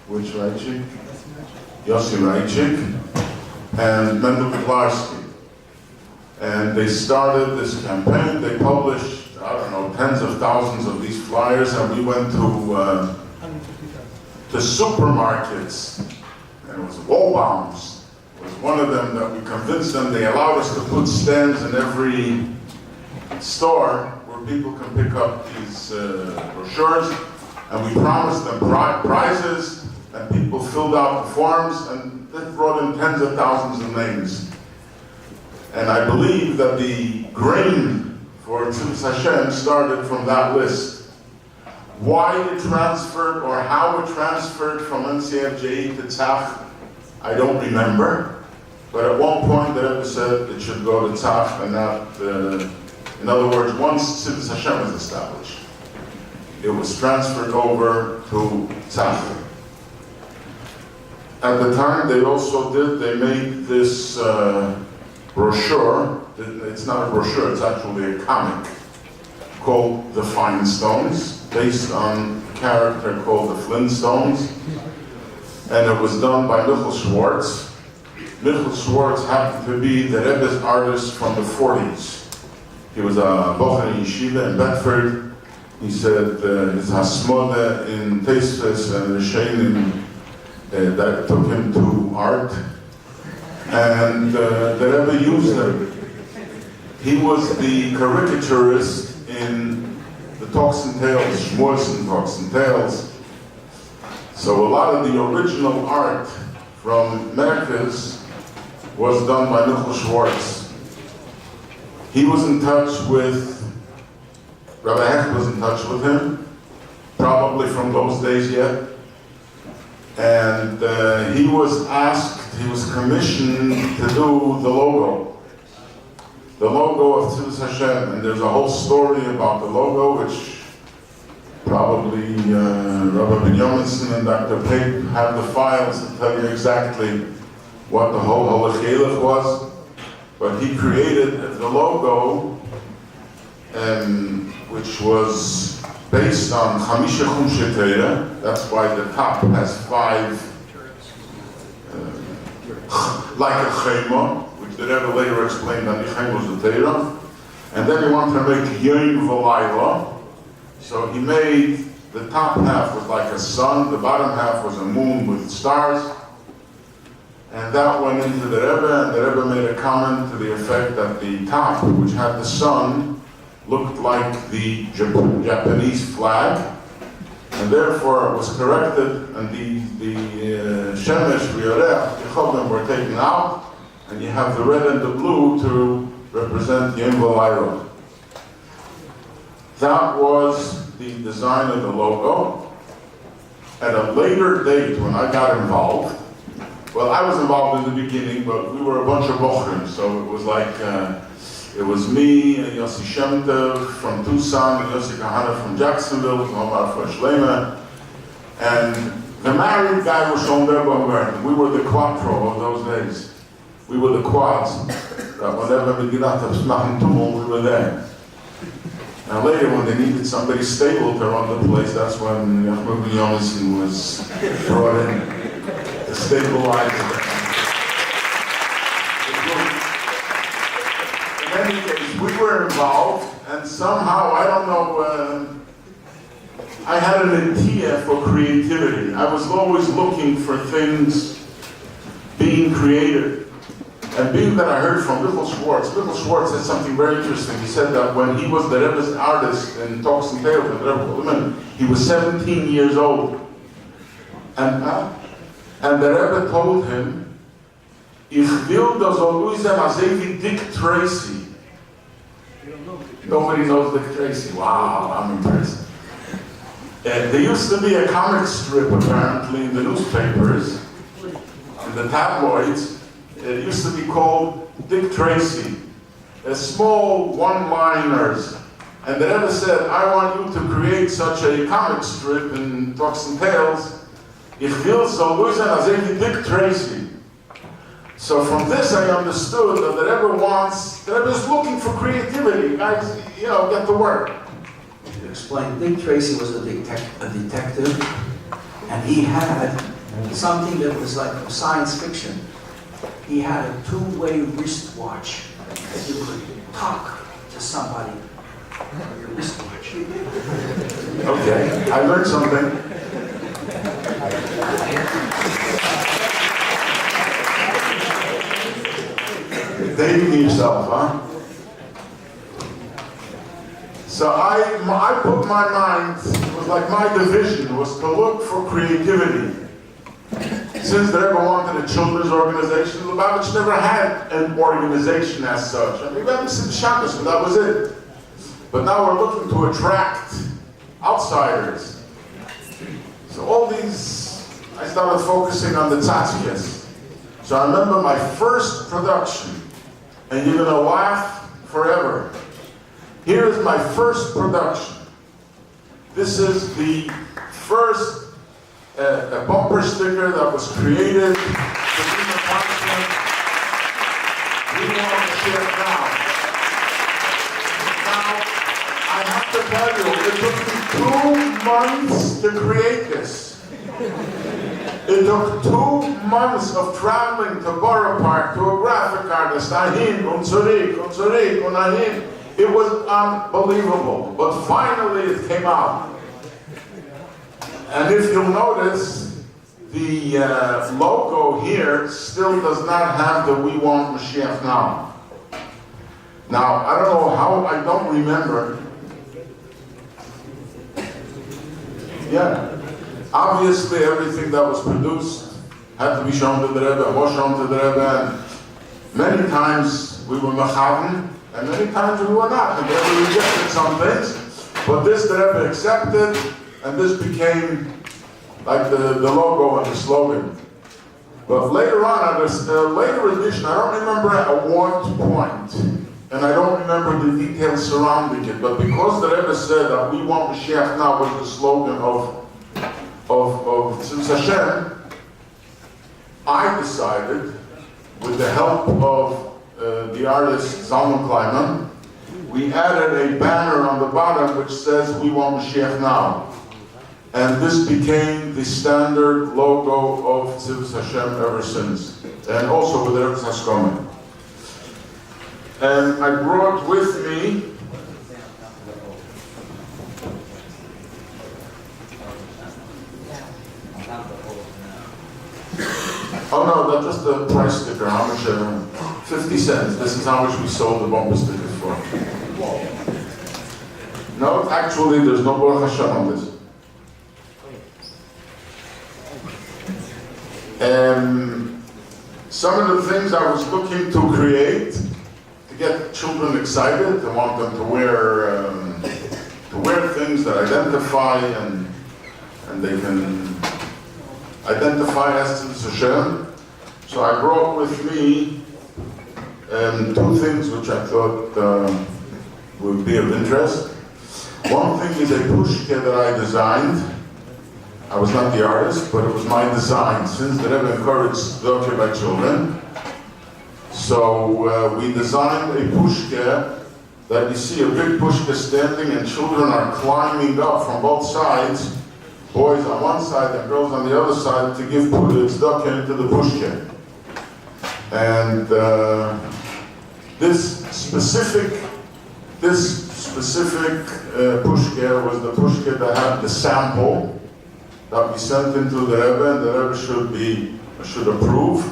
which Rajcik? Yossi Rajcik, and Mendel Klarski. And they started this campaign. They published, I don't know, tens of thousands of these flyers, and we went to supermarkets, and it was Wallbaums. It was one of them that we convinced them. They allowed us to put stands in every store where people can pick up these brochures, and we promised them prizes, and people filled out the forms, and that brought in tens of thousands of names. And I believe that the grain for Tzivos Hashem started from that list. Why it transferred or how it transferred from NCFJE to Tzach, I don't remember. But at one point the Rebbe said it should go to Tzach and not, in other words, once Tzivos Hashem was established, it was transferred over to Tzach. At the time they made this brochure. It's not a brochure, it's actually a comic called The Finestones, based on a character called the Flintstones. And it was done by Michael Schwartz. Michael Schwartz happened to be the Rebbe's artist from the 40s. He was a bocher in yeshiva in Bedford. He said his hasmoda in Tzivos and Rishonim that took him to art. And the Rebbe used him. He was the caricaturist in the Talks and Tales, Shmuz and Talks and Tales. So a lot of the original art from Merkez was done by Michael Schwartz. He was in touch with, Rabbi Hecht was in touch with him, probably from those days yet. And he was commissioned to do the logo of Tzivos Hashem. And there's a whole story about the logo, which probably Rabbi Binyaminson and Dr. Pape have the files to tell you exactly what the whole Halach was. But he created the logo, which was based on Chamisha Chumshe Teira. That's why the top has 5, like a chema, which the Rebbe later explained that the chema was the Teira. And then he wanted to make Yom V'Layla. So he made, the top half was like a sun, the bottom half was a moon with stars. And that went into the Rebbe, and the Rebbe made a comment to the effect that the top, which had the sun, looked like the Japanese flag, and therefore it was corrected, and the Shemesh, V'Yorech, Yechovim were taken out, and you have the red and the blue to represent Yom V'Layla. That was the design of the logo. At a later date, when I got involved, well, I was involved in the beginning, but we were a bunch of bochrim, so it was like, it was me and Yossi Shemtev from Tucson and Yossi Kahana from Jacksonville, from Omar Shlema, and the married guy was Shon Berbaumgarten. We were the quattro of those days. We were the quads. Whenever we did not have Smachin Tumul, we were there. Now later, when they needed somebody stable to run the place, that's when Yachmur Binyaminson was brought in to stabilize it. In any case, we were involved, and somehow, I don't know, I had an idea for creativity. I was always looking for things being creative. And being that I heard from Michael Schwartz said something very interesting. He said that when he was the Rebbe's artist in Talks and Tales with Rebbe Women, he was 17 years old. And the Rebbe told him, Ich will das Oluizem Azevi Dick Tracy. Nobody knows Dick Tracy. Wow, I'm impressed. There used to be a comic strip apparently in the newspapers, in the tabloids. It used to be called Dick Tracy, small one-liners. And the Rebbe said, I want you to create such a comic strip in Talks and Tales. Ich will so lösen als Dick Tracy. So from this I understood that the Rebbe is looking for creativity. Guys, get to work. To explain, Dick Tracy was a detective, and he had something that was like science fiction. He had a two-way wristwatch that you could talk to somebody on your wristwatch. Okay, I learned something. Dating yourself, huh? So I put my mind, it was like my division was to look for creativity. Since the Rebbe wanted a children's organization, Lubavitch never had an organization as such. I mean, we had some Shabbos, but that was it. But now we're looking to attract outsiders. So all these, I started focusing on the Tzivos. So I remember my first production, and you're gonna laugh forever. Here is my first production. This is the first a bumper sticker that was created to be the function. We want to share it now. Now, I have to tell you, it took me 2 months to create this. It took 2 months of traveling to Borough Park, to a graphic artist, ahin, zurich, ahin. It was unbelievable, but finally it came out. And if you'll notice, the logo here still does not have the "We Want Mashiach Now." Now, I don't know how, I don't remember. Yeah. Obviously, everything that was produced had to be shown to the Rebbe, was shown to the Rebbe, and many times we were mechaven, and many times we were not. The Rebbe rejected some things, but this the Rebbe accepted, and this became like the logo and the slogan. But later on, at a later edition, I don't remember at what point, and I don't remember the details surrounding it, but because the Rebbe said that "We Want Mashiach Now" was the slogan of Tzivos Hashem, I decided, with the help of the artist Zalman Kleiman, we added a banner on the bottom which says "We Want Mashiach Now." And this became the standard logo of Tzivos Hashem ever since. And also with Eretz Haskoma. And I brought with me oh no, that's just the price sticker. How much? 50 cents. This is how much we sold the bumper stickers for. No, actually, there's no Baruch Hashem on this. Some of the things I was looking to create to get children excited, I want them to wear things that identify and they can identify as Tzivos Hashem. So I brought with me 2 things which I thought would be of interest. One thing is a pushka that I designed. I was not the artist, but it was my design, since the Rebbe encouraged tzedakah by children. So we designed a pushka that you see a big pushka standing and children are climbing up from both sides, boys on one side and girls on the other side, to give tzedakah into the pushka. And this specific pushka was the pushka that had the sample that we sent into the Rebbe, and the Rebbe should approve.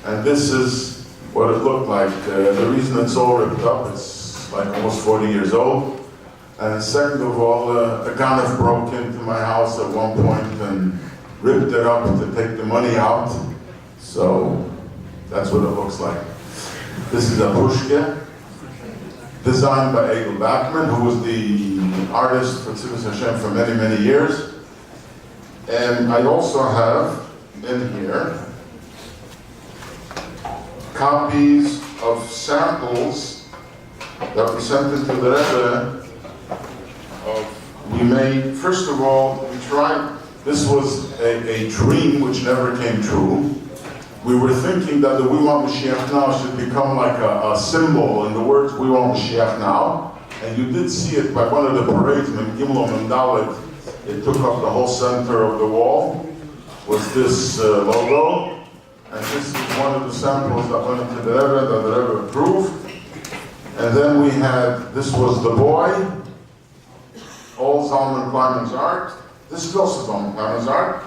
And this is what it looked like. The reason it's all ripped up, it's like almost 40 years old. And second of all, a ganef broke into my house at one point and ripped it up to take the money out. So that's what it looks like. This is a pushka, designed by Egel Bachman, who was the artist for Tzivos Hashem for many, many years. And I also have in here copies of samples that we sent into the Rebbe. We made, first of all, we tried, this was a dream which never came true. We were thinking that the "We Want Mashiach Now" should become like a symbol in the words "We Want Mashiach Now." And you did see it by one of the parades, in Gimel and Dalet. It took up the whole center of the wall. was this logo, and this is one of the samples that went into the Rebbe, that the Rebbe approved. And then we had, this was the boy, all Zalman Kleiman's art. This is also Zalman Kleiman's art.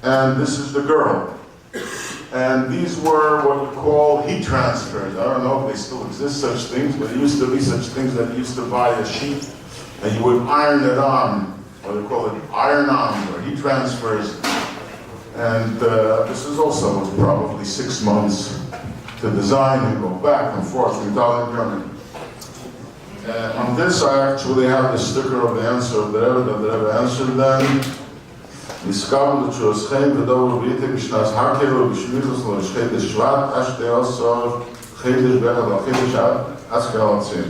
And this is the girl. And these were what we call heat transfers. I don't know if they still exist, such things, but it used to be such things that you used to buy a sheet and you would iron it on, or they call it iron-ons or heat transfers. And this is also probably 6 months to design and go back and forth from Italian and German. On this I actually have the sticker of the answer of the Rebbe, that the Rebbe answered them. Niskabel Chuoschem v'dover v'yitek b'shnas hakel v'shmichus l'shchedesh shvat ashte osor chedesh bechad l'chedesh askel atzim.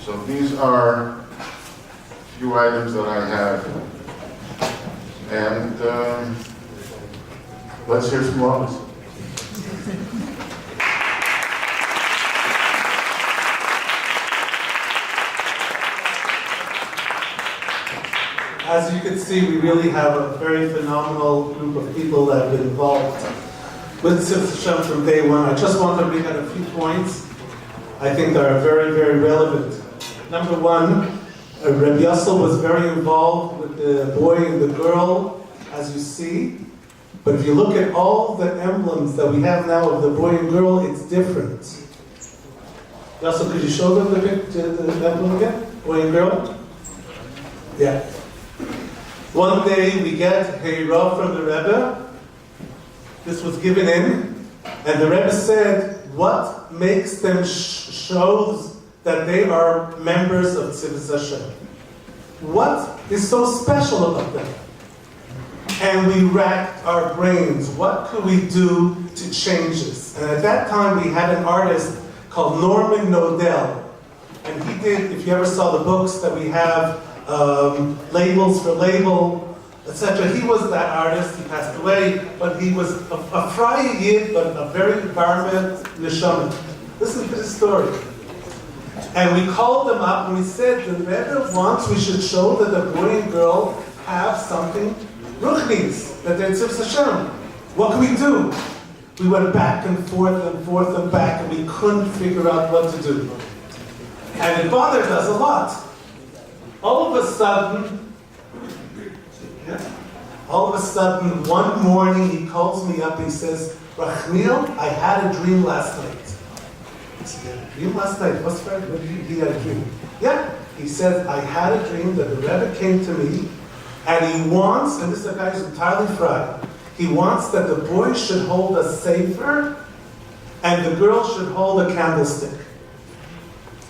So these are a few items that I have. And let's hear some others. As you can see, we really have a very phenomenal group of people that have been involved with Tzivos Hashem from day one. I just want to bring out a few points I think that are very, very relevant. Number one, Rabbi Yassel was very involved with the boy and the girl, as you see. But if you look at all the emblems that we have now of the boy and girl, it's different. Yassel, could you show them the emblem again? Boy and girl? Yeah. One day we get Heirah from the Rebbe. This was given in, and the Rebbe said, what makes them shows that they are members of Tzivos Hashem? What is so special about them? And we racked our brains. What could we do to change this? And at that time we had an artist called Norman Nodell. And he did, if you ever saw the books that we have, Labels for Label, etc. He was that artist. He passed away, but he was a Friar Yid, but a very environment neshama. Listen to this story. And we called them up and we said, the Rebbe wants we should show that the boy and girl have something ruchnis, that they're Tzivos Hashem. What can we do? We went back and forth and back, and we couldn't figure out what to do. And it bothered us a lot. All of a sudden, one morning he calls me up, he says, Rachmiel, I had a dream last night. I said, you had a dream last night? What's that? He had a dream. Yeah. He said, I had a dream that the Rebbe came to me, and he wants, and this is a guy who's entirely fried, he wants that the boy should hold a sefer, and the girl should hold a candlestick.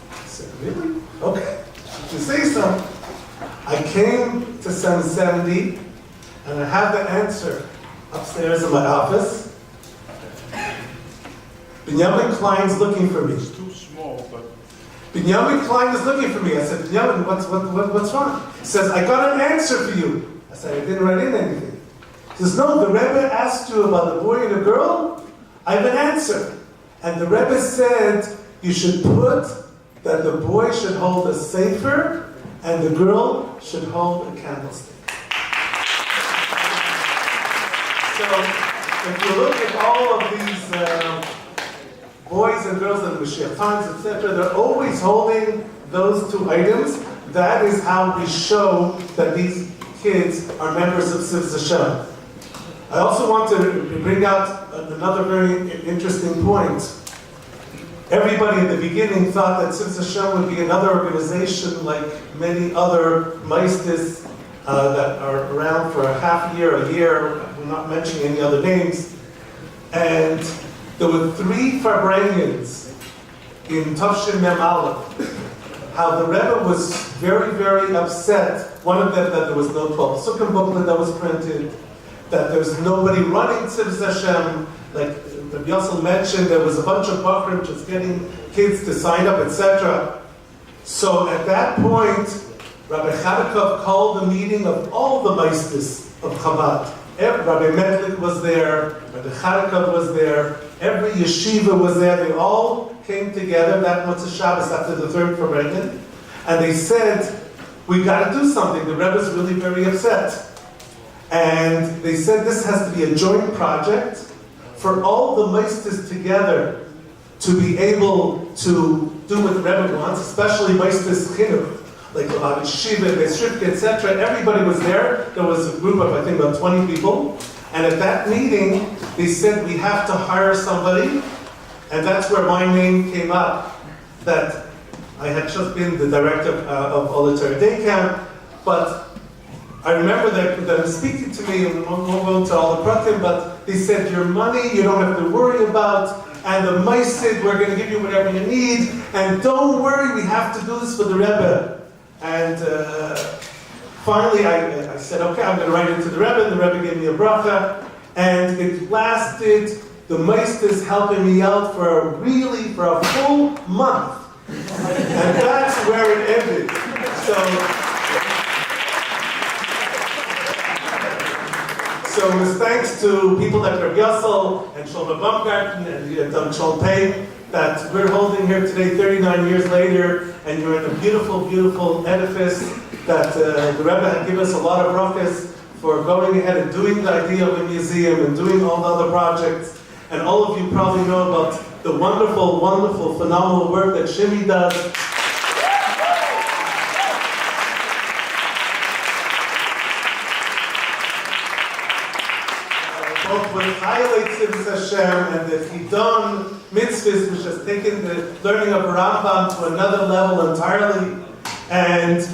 I said, really? Okay. To say so, I came to 770, and I have the answer upstairs in my office. Binyamin Klein's looking for me. It's too small, but... Binyamin Klein is looking for me. I said, Binyamin, what's wrong? He says, I got an answer for you. I said, I didn't write in anything. He says, no, the Rebbe asked you about the boy and the girl. I have an answer. And the Rebbe said, you should put that the boy should hold a sefer and the girl should hold a candlestick. So, if you look at all of these boys and girls in the Mashiach times, etc., they're always holding those two items. That is how we show that these kids are members of Tzivos Hashem. I also want to bring out another very interesting point. Everybody at the beginning thought that Tzivos Hashem would be another organization like many other maistis that are around for a half year, a year. I'm not mentioning any other names. And there were 3 Farbrengens in Tafshin Mem Aleph. How the Rebbe was very, very upset. One of them that there was no 12 Sukkah booklet that was printed, that there's nobody running Tzivos Hashem. Like Rabbi Yassel mentioned, there was a bunch of bakrim just getting kids to sign up, etc. So at that point, Rabbi Chadakov called a meeting of all the maistis of Chabad. Rabbi Medlik was there, Rabbi Chadakov was there, every yeshiva was there. They all came together that Motzei Shabbos after the 3rd Farbrengen, and they said, we got to do something. The Rebbe is really very upset. And they said this has to be a joint project for all the meisters together to be able to do what the Rebbe wants, especially meisters chinuch, like Shiva, Beshrifka, etc. Everybody was there. There was a group of, I think, about 20 people. And at that meeting, they said, we have to hire somebody. And that's where my name came up, that I had just been the director of Olatar Day Camp. But I remember that them speaking to me, and won't go into all the pratim, but they said, your money, you don't have to worry about, and the maisid, we're going to give you whatever you need, and don't worry, we have to do this for the Rebbe. And finally, I said, okay, I'm going to write it to the Rebbe, and the Rebbe gave me a bracha, and it lasted, the meisters helping me out for a full month. And that's where it ended. So it was thanks to people like Reb Yossel and Shlomo Baumgarten and Doug Sholpay that we're holding here today 39 years later, and you're in a beautiful, beautiful edifice that the Rebbe had given us a lot of brachas for going ahead and doing the idea of a museum and doing all the other projects. And all of you probably know about the wonderful, wonderful, phenomenal work that Shimi does. Both with highlights Tzivos Hashem and the Chidon mitzvahs, which has taken the learning of Rambam to another level entirely. And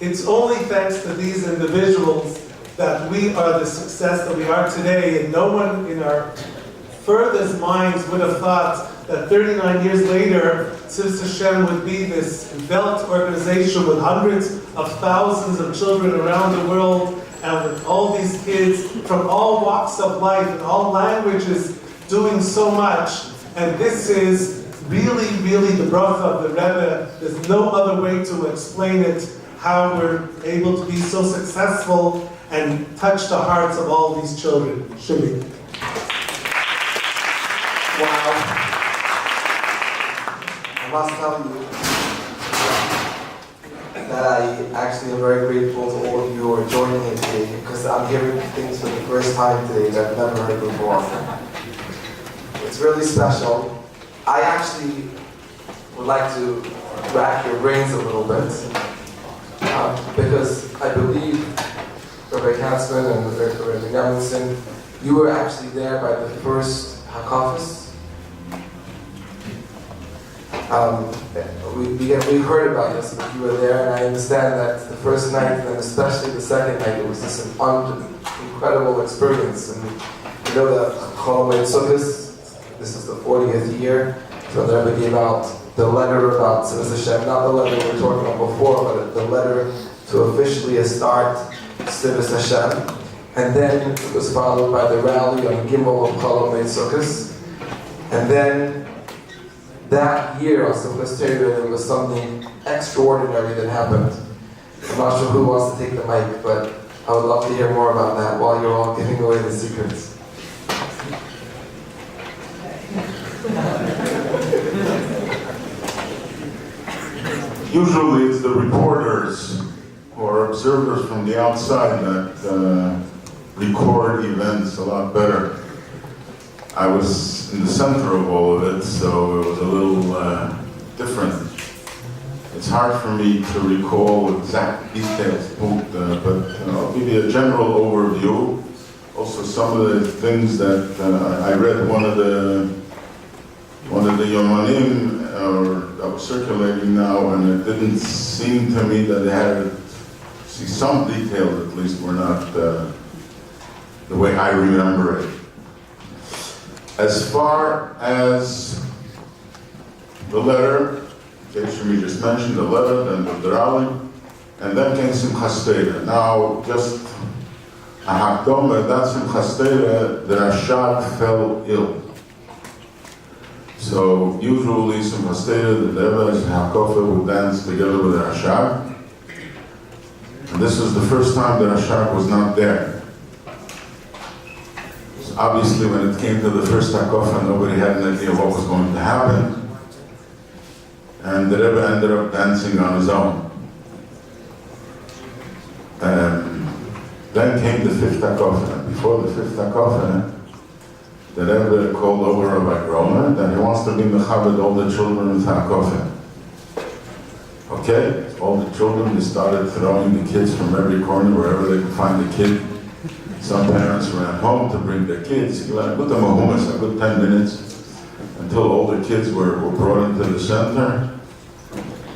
it's only thanks to these individuals that we are the success that we are today. And no one in our furthest minds would have thought that 39 years later, Tzivos Hashem would be this Welt organization with hundreds of thousands of children around the world, and with all these kids from all walks of life and all languages doing so much. And this is really, really the bracha of the Rebbe. There's no other way to explain it, how we're able to be so successful and touch the hearts of all these children. Shimi. Wow. I must tell you that I actually am very grateful to all of you who are joining me today, because I'm hearing things for the first time today that I've never heard before. It's really special. I actually would like to rack your brains a little bit, because I believe Rabbi Katzman and Rabbi Nemelson, you were actually there by the first Hakafis. We heard about this, but you were there, and I understand that the first night, and then especially the second night, it was just an incredible experience. And you know that Cholomei Sukkos, this is the 40th year, so the Rebbe gave out the letter about Tzivos Hashem, not the letter we were talking about before, but the letter to officially start Tzivos Hashem. And then it was followed by the rally on Gimel of Cholomei Sukkos. And then that year on Simchas Torah, there was something extraordinary that happened. I'm not sure who wants to take the mic, but I would love to hear more about that while you're all giving away the secrets. Usually it's the reporters or observers from the outside that record events a lot better. I was in the center of all of it, so it was a little different. It's hard for me to recall exact details, but I'll give you a general overview. Also, some of the things that I read one of the Yomanim that was circulating now, and it didn't seem to me that they had see some details at least were not the way I remember it. As far as the letter, JCM just mentioned the letter, then the Deralim, and then came Simchas Torah. Now, just a hakdoma, that Simchas Torah, the Rashab fell ill. So usually Simchas Torah, the Rebbe and Hakofa would dance together with the Rashab. And this was the first time the Rashab was not there. Obviously, when it came to the first Hakofa, nobody had an idea what was going to happen. And the Rebbe ended up dancing on his own. Then came the fifth HaKofen. Before the fifth HaKofen, the Rebbe called over Rabbi Groner that he wants to be mechabed all the children with HaKofen. Okay, all the children, they started throwing the kids from every corner, wherever they could find a kid. Some parents ran home to bring their kids. You let put them a hummus, a good 10 minutes, until all the kids were brought into the center.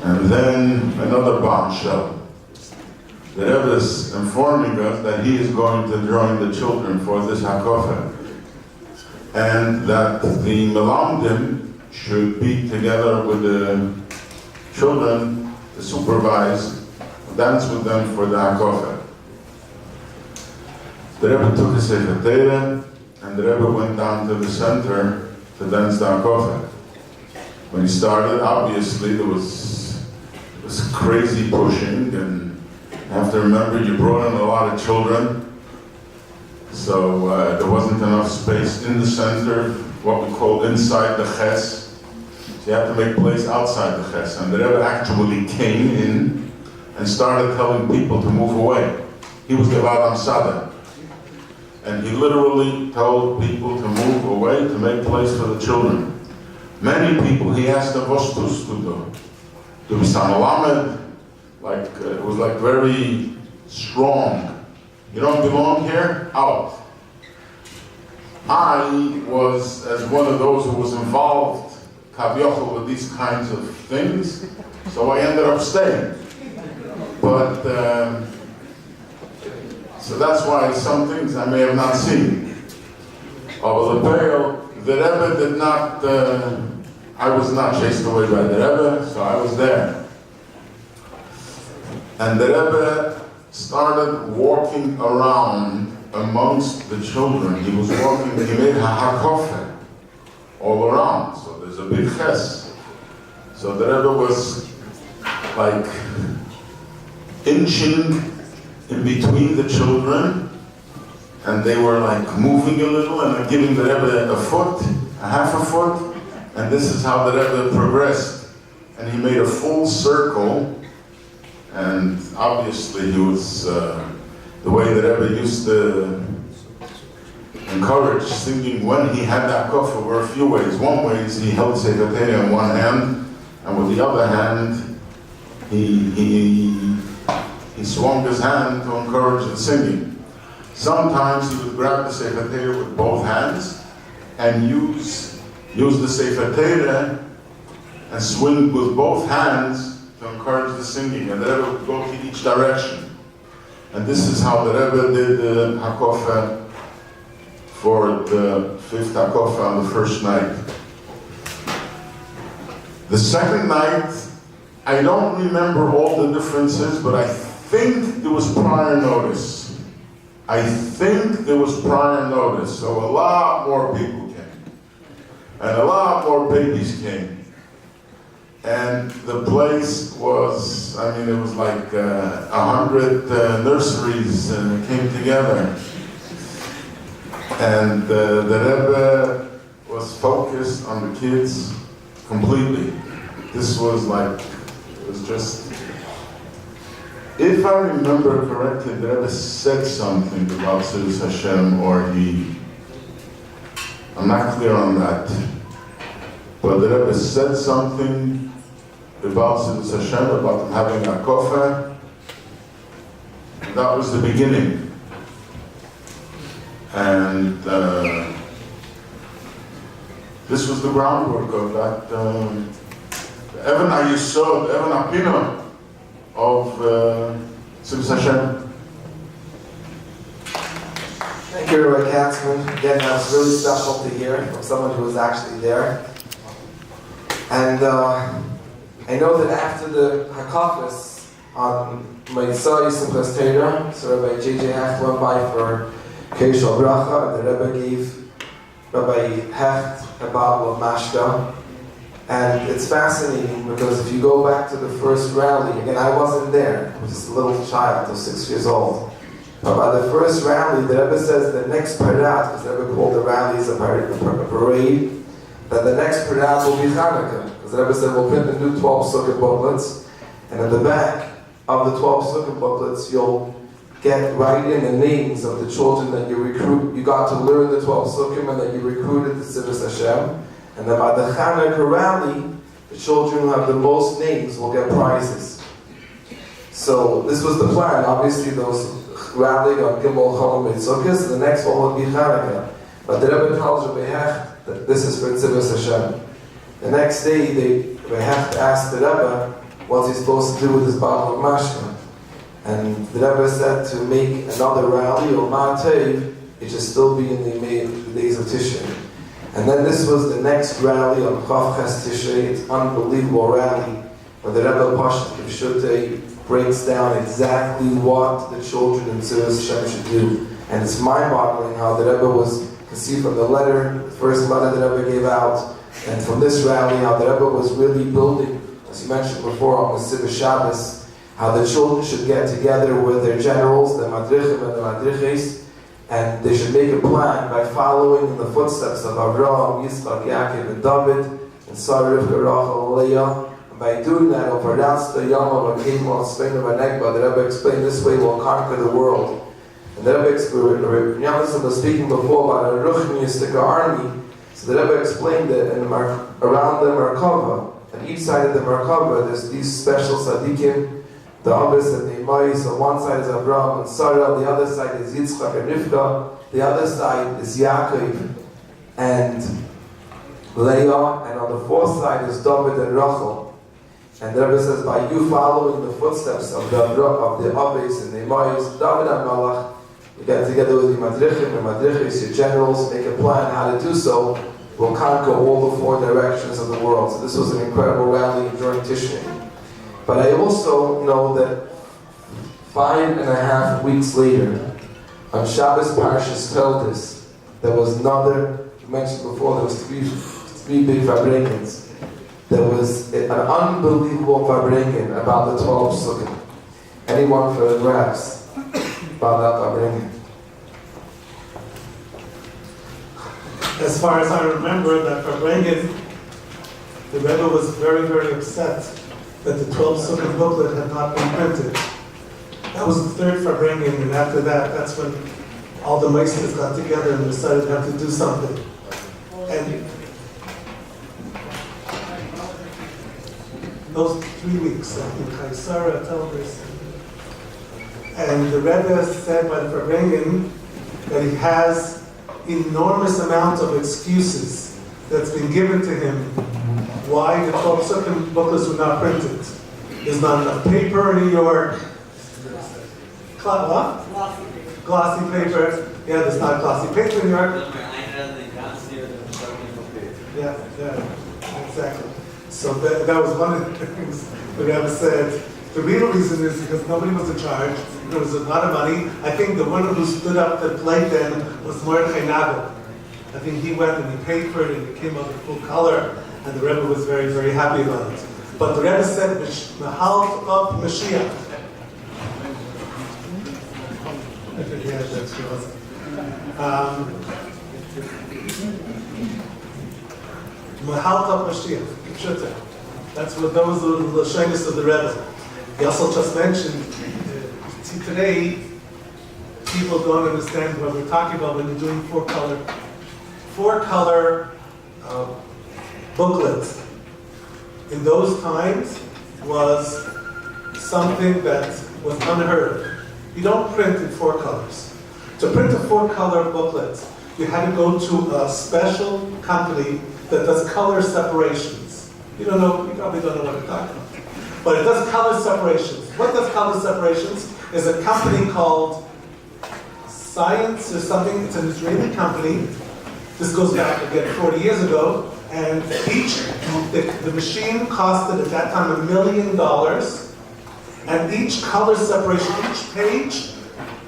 And then another bombshell. The Rebbe is informing us that he is going to join the children for this HaKofen. And that the Melamdim should be together with the children to supervise, dance with them for the HaKofen. The Rebbe took a Sefer Torah, and the Rebbe went down to the center to dance the HaKofen. When he started, obviously there was crazy pushing, and you have to remember you brought in a lot of children, so there wasn't enough space in the center, what we call inside the ches. So you have to make place outside the ches. And the Rebbe actually came in and started telling people to move away. He was the Vadam Sada. And he literally told people to move away to make place for the children. Many people, he asked them, "What's to do? To be Samalamed?" Like, it was like very strong. You don't belong here? Out. I was, as one of those who was involved, Kavyochel, with these kinds of things, so I ended up staying. But, so that's why some things I may have not seen. The Rebbe did not, I was not chased away by the Rebbe, so I was there. And the Rebbe started walking around amongst the children. He was walking, he made a HaKofen all around, so there's a big ches. So the Rebbe was like inching in between the children, and they were like moving a little and then giving the Rebbe a foot, a half a foot, and this is how the Rebbe progressed. And he made a full circle. And obviously he was, the way that Rebbe used to encourage singing when he had that koffer were a few ways. One way is he held Sefer Torah in one hand, and with the other hand, he swung his hand to encourage the singing. Sometimes he would grab the Sefer Torah with both hands and use the Sefer Torah and swing with both hands to encourage the singing, and the Rebbe would go to each direction. And this is how the Rebbe did the HaKofen for the fifth HaKofen on the first night. The second night, I don't remember all the differences, but I think there was prior notice. So a lot more people came. And a lot more babies came. And the place was, I mean, it was like 100 nurseries came together. And the Rebbe was focused on the kids completely. This was like, it was just, if I remember correctly, the Rebbe said something about Tzivos Hashem, or I'm not clear on that. But the Rebbe said something about Tzivos Hashem, about them having a kofer. That was the beginning. And this was the groundwork of that. Even Ayesod, even Apina of Tzivos Hashem. Thank you, Rabbi Katzman. Again, that's really special to hear from someone who was actually there. And I know that after the Hakafis on Maitzah Simchas Torah, so Rabbi JJ Hecht went by for Keishal Bracha, and the Rebbe gave Rabbi Hecht a bottle of mashta. And it's fascinating because if you go back to the first rally, again, I wasn't there, I was just a little child, I was 6 years old. But by the first rally, the Rebbe says the next parade, because the Rebbe called the rallies a parade, that the next parade will be Hanukkah. Because the Rebbe said we'll print the new 12 sukkah booklets, and at the back of the 12 sukkah booklets, you'll get writing the names of the children that you recruit. You got to learn the 12 Sukkim and that you recruited to Tzivos Hashem. And then by the Chanukah rally, the children who have the most names will get prizes. So this was the plan. Obviously, those rallying on Gimel Cholam Mitzvahs, the next one would be Chanukah. But the Rebbe tells Rebbe Hecht that this is for Tzivos Hashem. The next day, Rebbe Hecht asked the Rebbe what's he supposed to do with his bottle of mashka. And the Rebbe said to make another rally or Ma'atev, it should still be in the days of Tishrei. And then this was the next rally on Chav Ches Tishrei. It's unbelievable rally where the Rebbe Pashut Kivshutei breaks down exactly what the children in Tzivos Hashem should do. And it's mind-boggling how the Rebbe was conceived from the letter, the first letter the Rebbe gave out, and from this rally how the Rebbe was really building, as you mentioned before on the Tzivos Shabbos, how the children should get together with their generals, the Madrichim and the Madriches, and they should make a plan by following in the footsteps of Avraham, Yitzchak, Yaakov, and David, and Sarah, Rivka, Rachel, and Leah. And by doing that, over Ratzta, Yama, Vakema, Spain, and Vanekba, the Rebbe explained this way we'll conquer the world. And the Rebbe explained, Yamasa was speaking before about a Ruchniistic army, so the Rebbe explained that around the Merkava, on each side of the Merkava, there's these special tzaddikim, the Abbas and the Imais. On one side is Abraham and Sarah, on the other side is Yitzchak and Rivka, the other side is Yaakov and Leah, and on the fourth side is David and Rachel. And the Rebbe says, by you following the footsteps of the Abbas and the Imais, David and Malach, you get together with your Madrichim and Madrichis, your generals, make a plan how to do so, will conquer all the four directions of the world. So this was an incredible rally during Tishrei. But I also know that 5.5 weeks later, on Shabbos Parshas Toldis, there was another, you mentioned before, there was three big Farbrengens. There was an unbelievable Farbrengen about the 12 Sukkim. Anyone for the graphs about that Farbrengen? As far as I remember, that Farbrengen, the Rebbe was very, very upset that the 12 Sukkim booklet had not been printed. That was the third Farbrengen, and after that, that's when all the Meisters got together and decided to have to do something. And those 3 weeks, I think, Kaisara told us. And the Rebbe said by the Farbrengen that he has enormous amounts of excuses that's been given to him why the 12 Sukkim booklets were not printed. There's not enough paper in New York. What? Glossy paper. Yeah, there's not glossy paper in New York. Yeah, exactly. So that was one of the things the Rebbe said. The real reason is because nobody was in charge. There was a lot of money. I think the one who stood up to play then was Mordechai Nagel. I think he went and he paid for it and it came out in full color. And the Rebbe was very, very happy about it. But the Rebbe said, Mahal of Mashiach. I forget that she was. Mahal of Mashiach. That's what those were the Lashonis of the Rebbe. He also just mentioned, see, today, people don't understand what we're talking about when you're doing four-color booklets. In those times was something that was unheard of. You don't print in 4 colors. To print a 4-color booklet, you had to go to a special company that does color separations. You probably don't know what I'm talking about. But it does color separations. What does color separations? Is a company called Science or something. It's an Israeli company. This goes back again 40 years ago. And the machine costed at that time $1 million. And each color separation, each page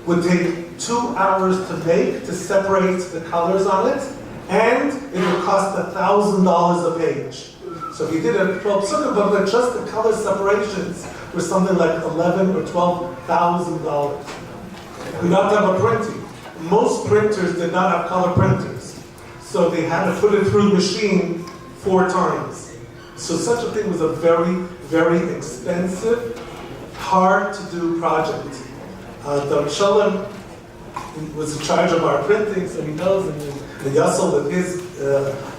would take 2 hours to make, to separate the colors on it. And it would cost $1,000 a page. So if you did a 12 Sukkim booklet, just the color separations were something like $11,000 or $12,000. We not have a printing. Most printers did not have color printers. So they had to put it through the machine 4 times. So such a thing was a very, very expensive, hard to do project. the Shalom was in charge of our printing, so he knows, and the Yassel with his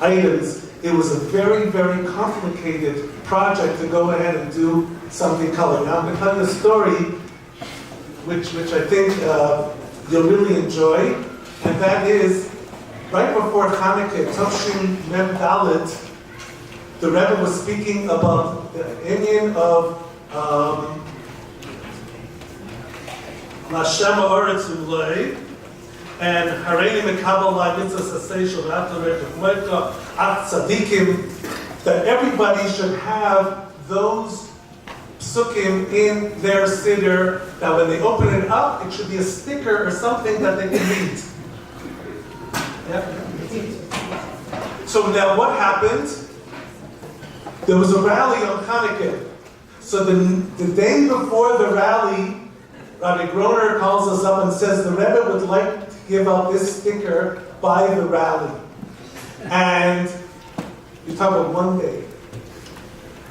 items. It was a very, very complicated project to go ahead and do something colored. Now I'm going to tell you a story which I think you'll really enjoy, and that is right before Hanukkah, Toshin Mem Dalet, the Rebbe was speaking about the Indian of Hashem Oretz Ulay, and Hareini Mekabel La Mitzvah Sasei Shovat Lerech Ach Tzadikim, that everybody should have those psukim in their siddur. Now when they open it up, it should be a sticker or something that they can read. Yeah. So now what happened? There was a rally on Hanukkah. So the day before the rally, Rabbi Groner calls us up and says the Rebbe would like to give out this sticker by the rally. And you talk about one day.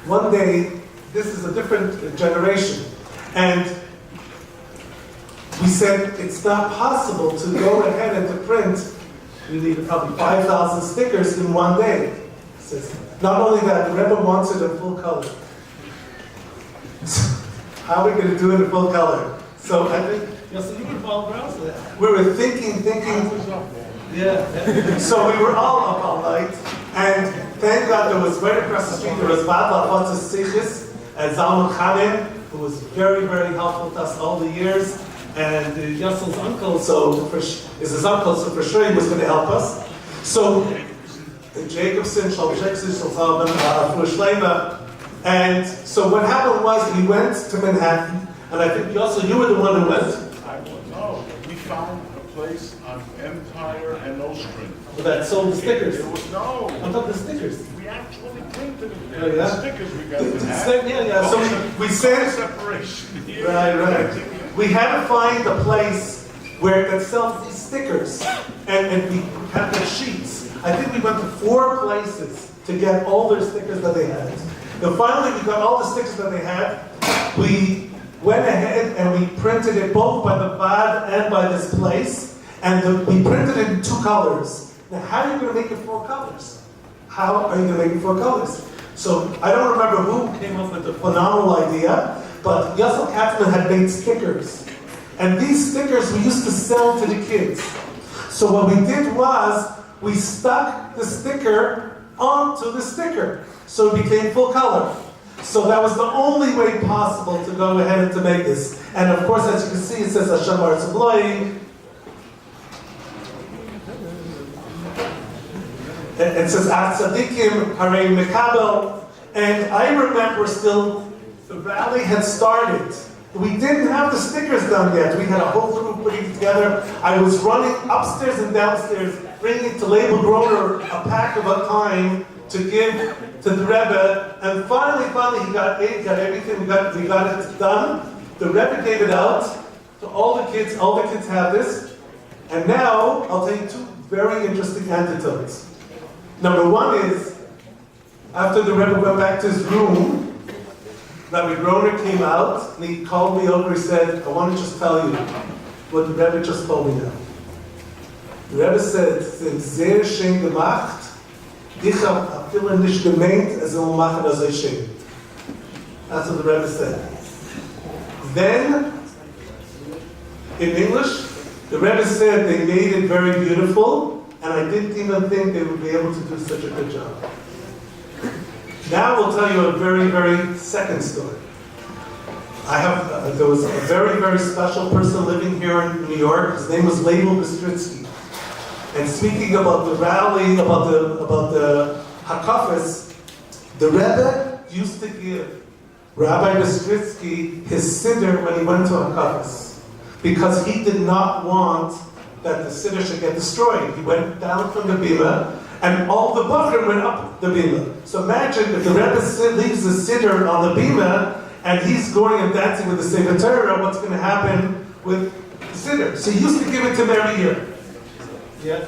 One day, this is a different generation. And we said it's not possible to go ahead and to print. We need probably 5,000 stickers in one day. He says, not only that, the Rebbe wants it in full color. How are we going to do it in full color? So I think, so you can follow around that. We were thinking. Yeah. So we were all up all night, and thank God there was right across the street, there was Bad Lafotzes Sichis and Zalman Chanem, who was very, very helpful to us all the years. And Yassel's uncle, is his uncle, so for sure he was going to help us. So Jacobson, and so what happened was we went to Manhattan, and I think Yassel, you were the one who went. No, we found a place on Empire and Nostrand. That sold the stickers. It was no. I'm talking the stickers. We actually printed it. Oh, yeah? The stickers we got to have. Yeah. So we said Separation here. Right. We had to find a place where it sells these stickers, and we had the sheets. I think we went to 4 places to get all their stickers that they had. And finally, we got all the stickers that they had. We went ahead and we printed it both by the Bad and by this place, and we printed it in 2 colors. Now, how are you going to make it 4 colors? How are you going to make it 4 colors? So I don't remember who came up with the phenomenal idea, but Yassel Katzman had made stickers. And these stickers we used to sell to the kids. So what we did was, we stuck the sticker onto the sticker. So it became full color. So that was the only way possible to go ahead and to make this. And of course, as you can see, it says Hashem Oretz Ulay. It says Ach Tzadikim Harei Mekabel. And I remember still, the rally had started. We didn't have the stickers done yet. We had a whole crew putting it together. I was running upstairs and downstairs, bringing to Label Groner a pack of a time to give to the Rebbe. And finally, he got everything. We got it done. The Rebbe gave it out to all the kids. All the kids have this. And now, I'll tell you 2 very interesting anecdotes. Number 1 is, after the Rebbe went back to his room, Rabbi Groner came out, and he called me over, he said, I want to just tell you what the Rebbe just told me now. The Rebbe said, sehr schön gemacht, ich habe viele nicht gemeint, es soll machen as I schön. That's what the Rebbe said. Then, in English, the Rebbe said they made it very beautiful, and I didn't even think they would be able to do such a good job. Now we'll tell you a very, very second story. There was a very, very special person living here in New York. His name was Leibel Bistritsky. And speaking about the rally, about the Hakafas, the Rebbe used to give Rabbi Bistritsky his siddur when he went to Hakafas, because he did not want that the siddur should get destroyed. He went down from the bima, and all the bachrim went up the bima. So imagine if the Rebbe leaves the siddur on the bima, and he's going and dancing with the Sefer Torah, what's going to happen with the siddur? So he used to give it to him every year. Yeah?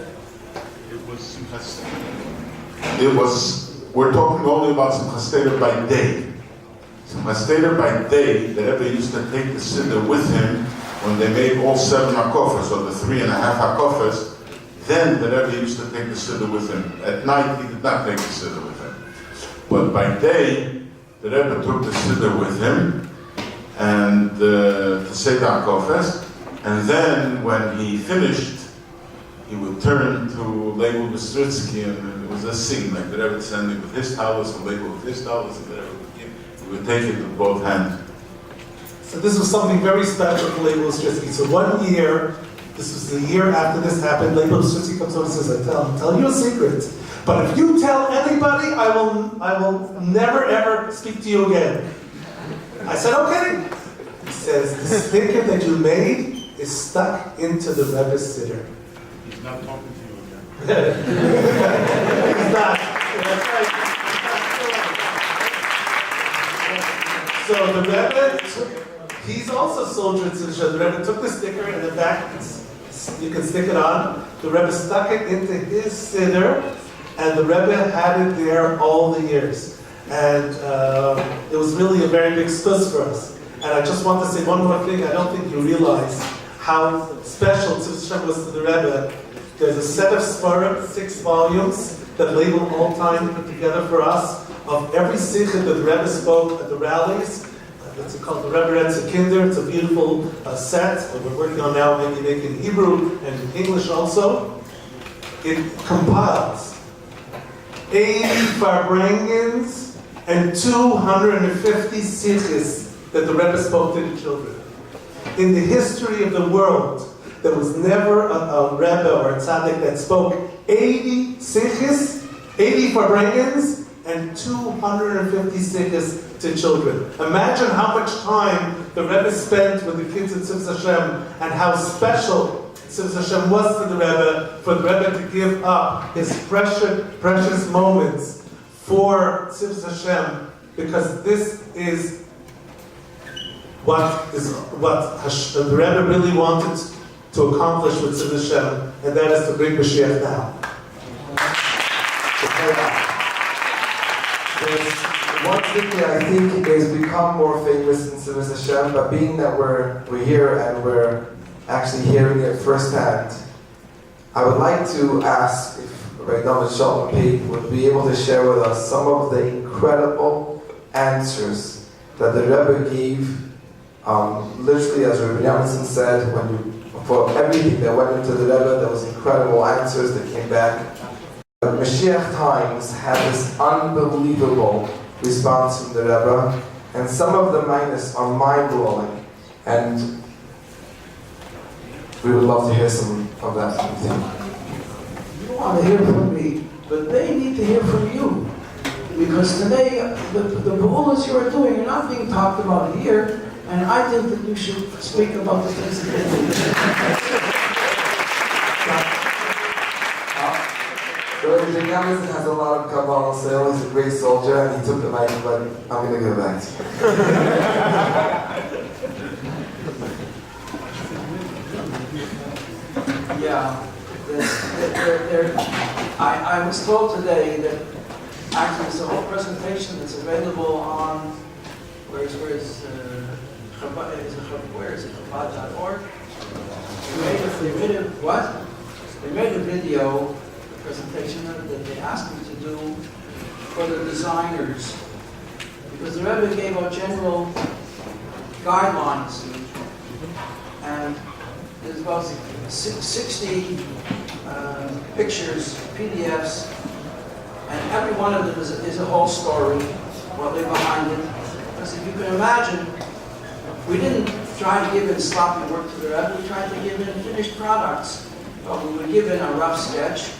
We're talking only about Simchas Torah by day. Simchas Torah by day, the Rebbe used to take the siddur with him when they made all 7 hakofas, or the 3.5 hakofas, then the Rebbe used to take the siddur with him. At night, he did not take the siddur with him. But by day, the Rebbe took the siddur with him, and to say the hakofas, and then when he finished, he would turn to Leibel Bistritsky, and it was a sing, like the Rebbe would send him with his towels, and Leibel with his towels, and the Rebbe would give. He would take it with both hands. So this was something very special for Leibel Bistritsky. So one year, this was the year after this happened, Leibel Bistritsky comes over and says, I'll tell you a secret, but if you tell anybody, I will never ever speak to you again. I said, okay. He says, the sticker that you made is stuck into the Rebbe's siddur. He's not talking to you again. He's not. That's right. So the Rebbe, he's also soldier to the Rebbe. The Rebbe took the sticker in the back, you can stick it on. The Rebbe stuck it into his siddur, and the Rebbe had it there all the years. And it was really a very big stus for us. And I just want to say one more thing. I don't think you realize how special Tzivos was to the Rebbe. There's a set of Sfarim, 6 volumes, that Leibel all time put together for us, of every sikha that the Rebbe spoke at the rallies. It's called the Rebbe Retze Kinder. It's a beautiful set that we're working on now, maybe make it in Hebrew and in English also. It compiles 80 Farbrengens and 250 sikhs that the Rebbe spoke to the children. In the history of the world, there was never a Rebbe or a tzaddik that spoke 80 sikhs, 80 Farbrengens, and 250 sikhs to children. Imagine how much time the Rebbe spent with the kids at Tzivos Hashem, and how special Tzivos Hashem was to the Rebbe, for the Rebbe to give up his precious moments for Tzivos Hashem, because this is what the Rebbe really wanted to accomplish with Tzivos Hashem, and that is to bring Mashiach now. There's one thing that I think has become more famous in Tzivos Hashem, but being that we're here and we're actually hearing it firsthand, I would like to ask if Rabbi David Schultenpeak would be able to share with us some of the incredible answers that the Rebbe gave. Literally, as Rabbi Yamson said, for everything that went into the Rebbe, there was incredible answers that came back. The Mashiach times had this unbelievable response from the Rebbe, and some of the minus are mind-blowing, and we would love to hear some of that from you. You want to hear from me, but they need to hear from you. Because today, the pu'ulas you are doing are not being talked about here, and I think that you should speak about the things that they do. So Rabbi Yamson has a lot of Kabbalah, so he's a great soldier, and he took the mic, but I'm going to give it back to you. Yeah, I was told today that actually it's a whole presentation that's available on where is Chabad.org. They made a video presentation that they asked me to do for the designers, because the Rebbe gave out general guidelines, and there's about 60 pictures, PDFs, and every one of them is a whole story, what lay behind it. Because if you can imagine, we didn't try to give in sloppy work to the Rebbe, we tried to give in finished products. But we would give in a rough sketch,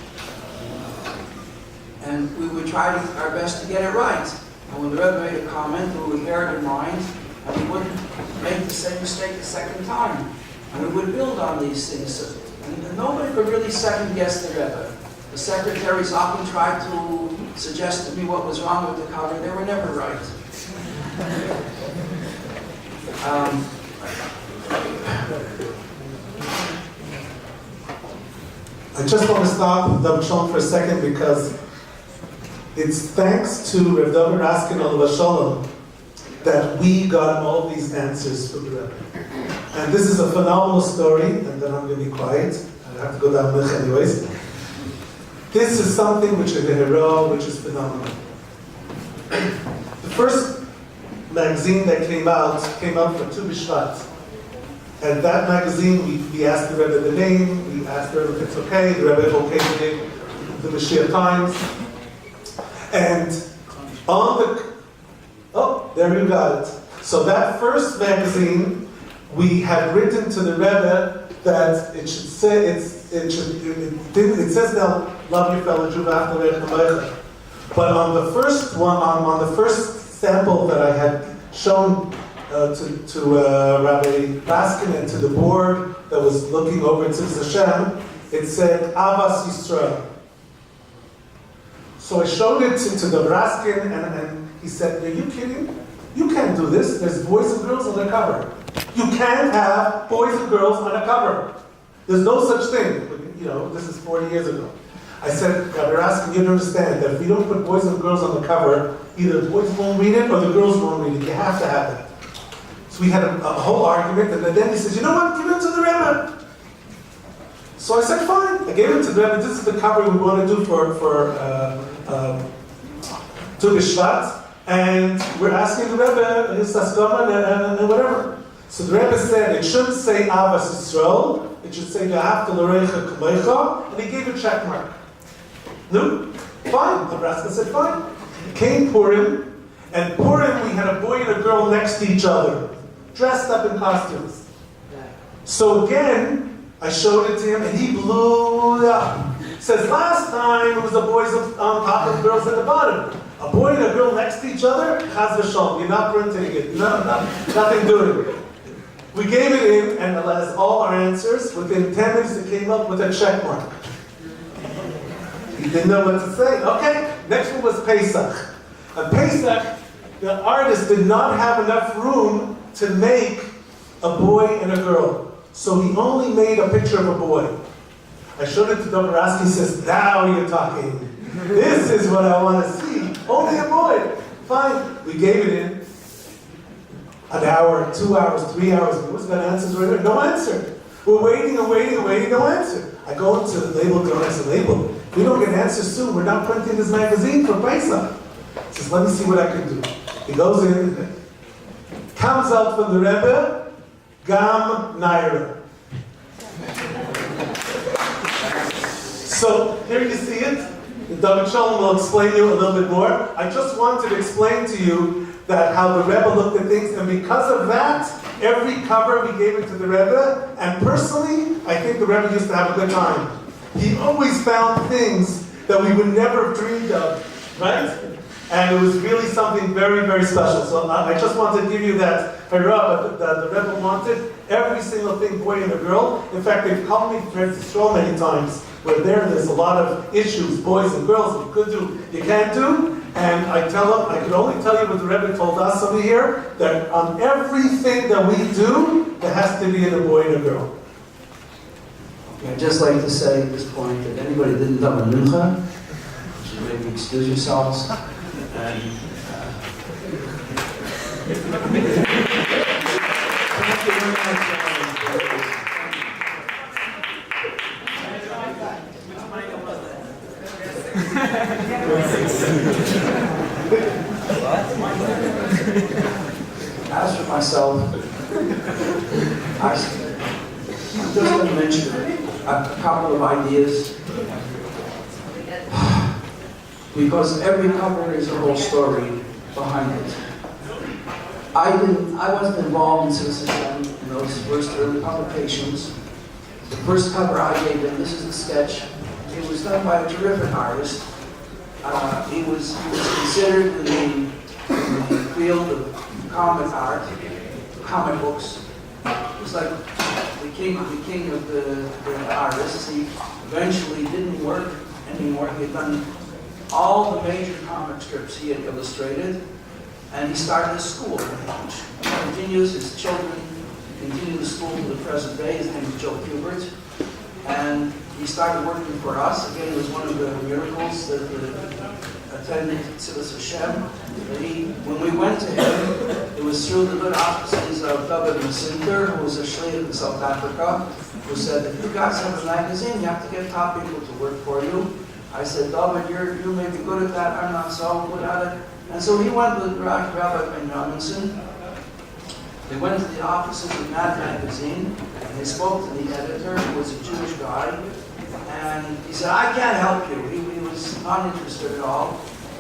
and we would try our best to get it right. And when the Rebbe made a comment, we would bear it in mind, and we wouldn't make the same mistake the second time. And we would build on these things. And nobody could really second guess the Rebbe. The secretaries often tried to suggest to me what was wrong with the cover. They were never right. I just want to stop David Shalom for a second, because it's thanks to Rav David Raskin Olav Shalom that we got all these answers from the Rebbe. And this is a phenomenal story, and then I'm going to be quiet. I have to go down Mich anyways. This is something which is a hero, which is phenomenal. The first magazine that came out for Tu B'Shvat. And that magazine, we asked the Rebbe the name, we asked the Rebbe if it's okay, the Rebbe okayed the name, the Mashiach Times. And on the, oh, there you got it. So that first magazine, we had written to the Rebbe that it should say, it says now, love your fellow Jew, but on the first one, on the first sample that I had shown to Rabbi Baskin and to the board that was looking over Tzivos Hashem, it said Avas Yisrael. So I showed it to the Baskin, and he said, "Are you kidding? You can't do this. There's boys and girls on the cover. You can't have boys and girls on a cover. There's no such thing." You know, this is 40 years ago. I said, Rabbi Raskin, you understand that if we don't put boys and girls on the cover, either the boys won't read it or the girls won't read it. You have to have that. So we had a whole argument, and then he says, "You know what? Give it to the Rebbe." So I said, "Fine." I gave it to the Rebbe. This is the cover we want to do for Tu B'Shvat, and we're asking the Rebbe his haskama and whatever. So the Rebbe said it shouldn't say Avas Yisrael. It should say V'ahavta l'recha k'meicha, and he gave a check mark. No, fine. Nebraska said fine. Came Purim, and Purim we had a boy and a girl next to each other, dressed up in costumes. So again, I showed it to him, and he blew it up. Says last time it was the boys on top and girls at the bottom. A boy and a girl next to each other, chaz v'shalom. You're not printing it. Nothing doing it. We gave it in, and as all our answers, within 10 minutes it came up with a check mark. He didn't know what to say. Okay, next one was Pesach. At Pesach, the artist did not have enough room to make a boy and a girl. So he only made a picture of a boy. I showed it to Dr. Rasky, he says, "Now you're talking. This is what I want to see. Only a boy." Fine, we gave it in. An hour, 2 hours, 3 hours. Who was going to answer? No answer. We're waiting and waiting and waiting, no answer. I go into the label, I said, "Label, if we don't get answers soon, we're not printing this magazine for Pesach." He says, "Let me see what I can do." He goes in, comes out from the Rebbe, Gam Naira. So here you see it. The David Shalom will explain to you a little bit more. I just wanted to explain to you that how the Rebbe looked at things, and because of that, every cover we gave it to the Rebbe, and personally, I think the Rebbe used to have a good time. He always found things that we would never have dreamed of, right? And it was really something very, very special. So I just wanted to give you that hurrah that the Rebbe wanted. Every single thing, boy and a girl. In fact, they've called me so many times where there's a lot of issues, boys and girls, you could do, you can't do. And I tell them, I can only tell you what the Rebbe told us over here, that on everything that we do, there has to be a boy and a girl. I'd just like to say at this point that anybody that didn't have a mincha, you should maybe excuse yourselves. And, thank you very much. As for myself, I'm just going to mention a couple of ideas, because every cover is a whole story behind it. I wasn't involved in Tzivos Hashem in those first early publications. The first cover I gave them, this is the sketch. It was done by a terrific artist. He was considered in the field of comic art, comic books. It was like the king of the artists. He eventually didn't work anymore. He had done all the major comic strips he had illustrated, and he started a school, which continues. His children continue the school to the present day. His name is Joe Kubert, and he started working for us. Again, it was one of the miracles that attending Tzivos Hashem. When we went to him, it was through the good auspices of David Masinter, who was a shliach in South Africa, who said, if you guys have a magazine, you have to get top people to work for you. I said, David, you may be good at that, I'm not so good at it. And so he went with Rabbi Ben Robinson. They went to the offices of Mad Magazine, and they spoke to the editor, who was a Jewish guy, and he said, I can't help you. He was not interested at all.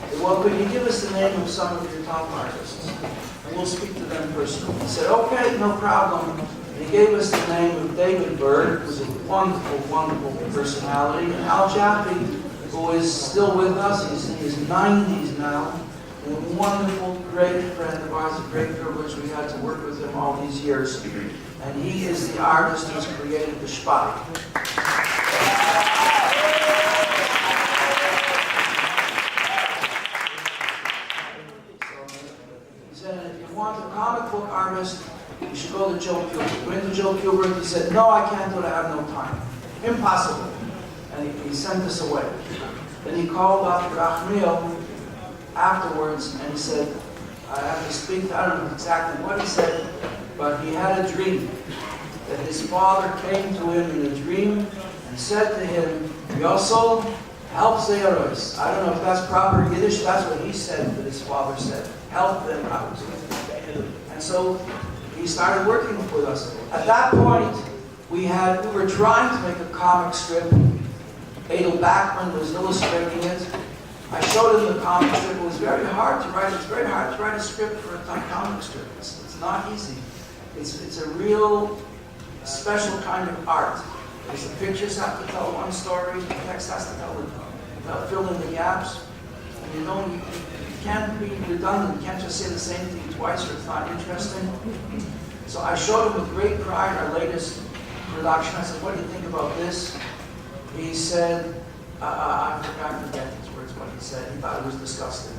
He said, well, could you give us the name of some of your top artists? And we'll speak to them personally. He said, okay, no problem. And he gave us the name of David Byrd, who was a wonderful, wonderful personality, and Al Jaffe, who is still with us. He's in his 90s now. And a wonderful, great friend of ours, a great privilege we had to work with him all these years. And he is the artist who's created the Shpai. He said, if you want a comic book artist, you should go to Joe Kubert. Went to Joe Kubert, he said, no, I can't do it, I have no time. Impossible. And he sent us away. Then he called Dr. Achmiel afterwards, and he said, I have to speak to, I don't know exactly what he said, but he had a dream that his father came to him in a dream and said to him, Yosel, help Zeros. I don't know if that's proper Yiddish, that's what he said, that his father said. Help them out. And so he started working with us. At that point, we were trying to make a comic strip. Adel Bachman was illustrating it. I showed him the comic strip. It was very hard to write. It's very hard to write a script for a comic strip. It's not easy. It's a real special kind of art. Because the pictures have to tell one story, the text has to fill in the gaps. And you can't be redundant. You can't just say the same thing twice or it's not interesting. So I showed him with great pride our latest production. I said, what do you think about this? He said, I forget his words, what he said. He thought it was disgusting.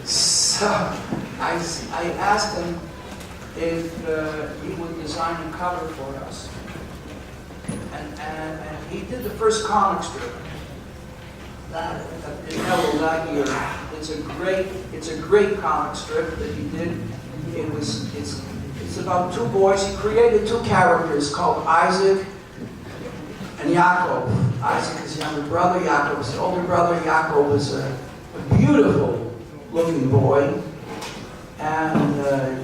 So I asked him if he would design a cover for us. And he did the first comic strip. That year. It's a great comic strip that he did. It's about two boys. He created two characters called Isaac and Yaakov. Isaac is his younger brother. Yaakov is his older brother. Yaakov is a beautiful looking boy. And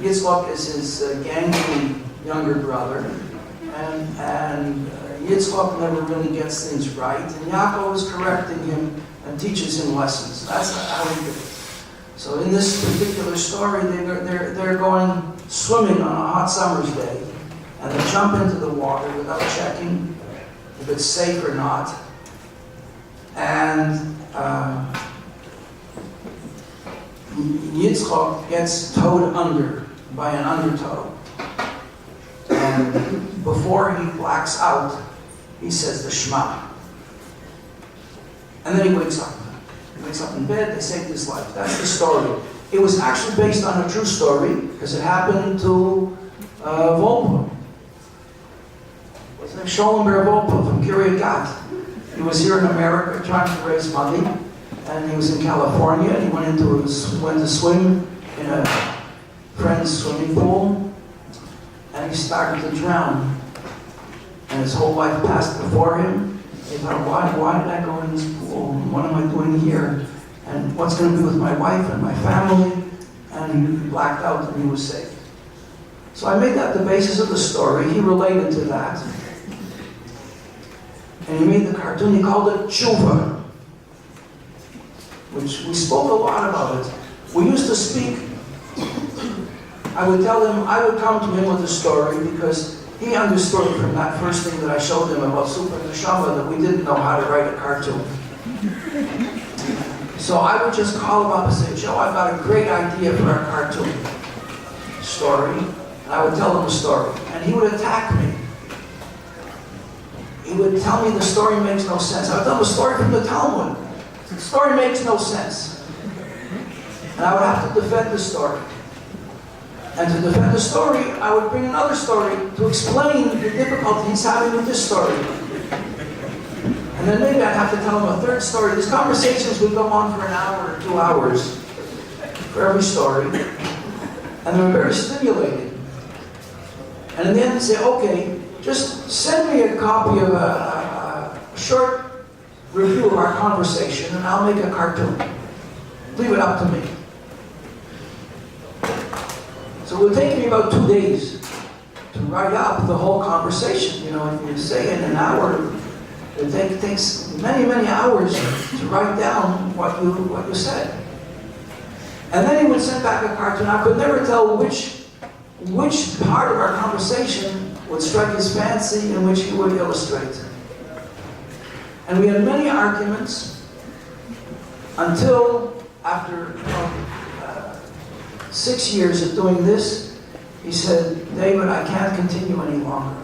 Yitzchak is his gangly younger brother. And Yitzchak never really gets things right. And Yaakov is correcting him and teaches him lessons. That's how he did it. So in this particular story, they're going swimming on a hot summer's day, and they jump into the water without checking if it's safe or not. And Yitzchak gets towed under by an undertow. And before he blacks out, he says the Shema. And then he wakes up. He wakes up in bed, they saved his life. That's the story. It was actually based on a true story, because it happened to Volpa. Wasn't it Schollenberg Volpa from Kiryat Gat? He was here in America trying to raise money, and he was in California, and he went to swim in a friend's swimming pool, and he started to drown. And his whole life passed before him. He thought, why did I go in this pool? What am I doing here? And what's going to be with my wife and my family? And he blacked out and he was saved. So I made that the basis of the story. He related to that. And he made the cartoon. He called it Tshuva, which we spoke a lot about it. We used to speak. I would come to him with a story because he understood from that first thing that I showed him about Super Neshama that we didn't know how to write a cartoon. So I would just call him up and say, Joe, I've got a great idea for a cartoon story. And I would tell him the story. And he would attack me. He would tell me the story makes no sense. I would tell him a story from the Talmud. The story makes no sense. And I would have to defend the story. And to defend the story, I would bring another story to explain the difficulty he's having with this story. And then maybe I'd have to tell him a third story. These conversations would go on for an hour or 2 hours for every story. And they were very stimulating. And in the end, he'd say, okay, just send me a copy of a short review of our conversation and I'll make a cartoon. Leave it up to me. So it would take me about 2 days to write up the whole conversation. You know, if you say in an hour, it takes many, many hours to write down what you said. And then he would send back a cartoon. I could never tell which part of our conversation would strike his fancy and which he would illustrate. And we had many arguments until after 6 years of doing this, he said, David, I can't continue any longer.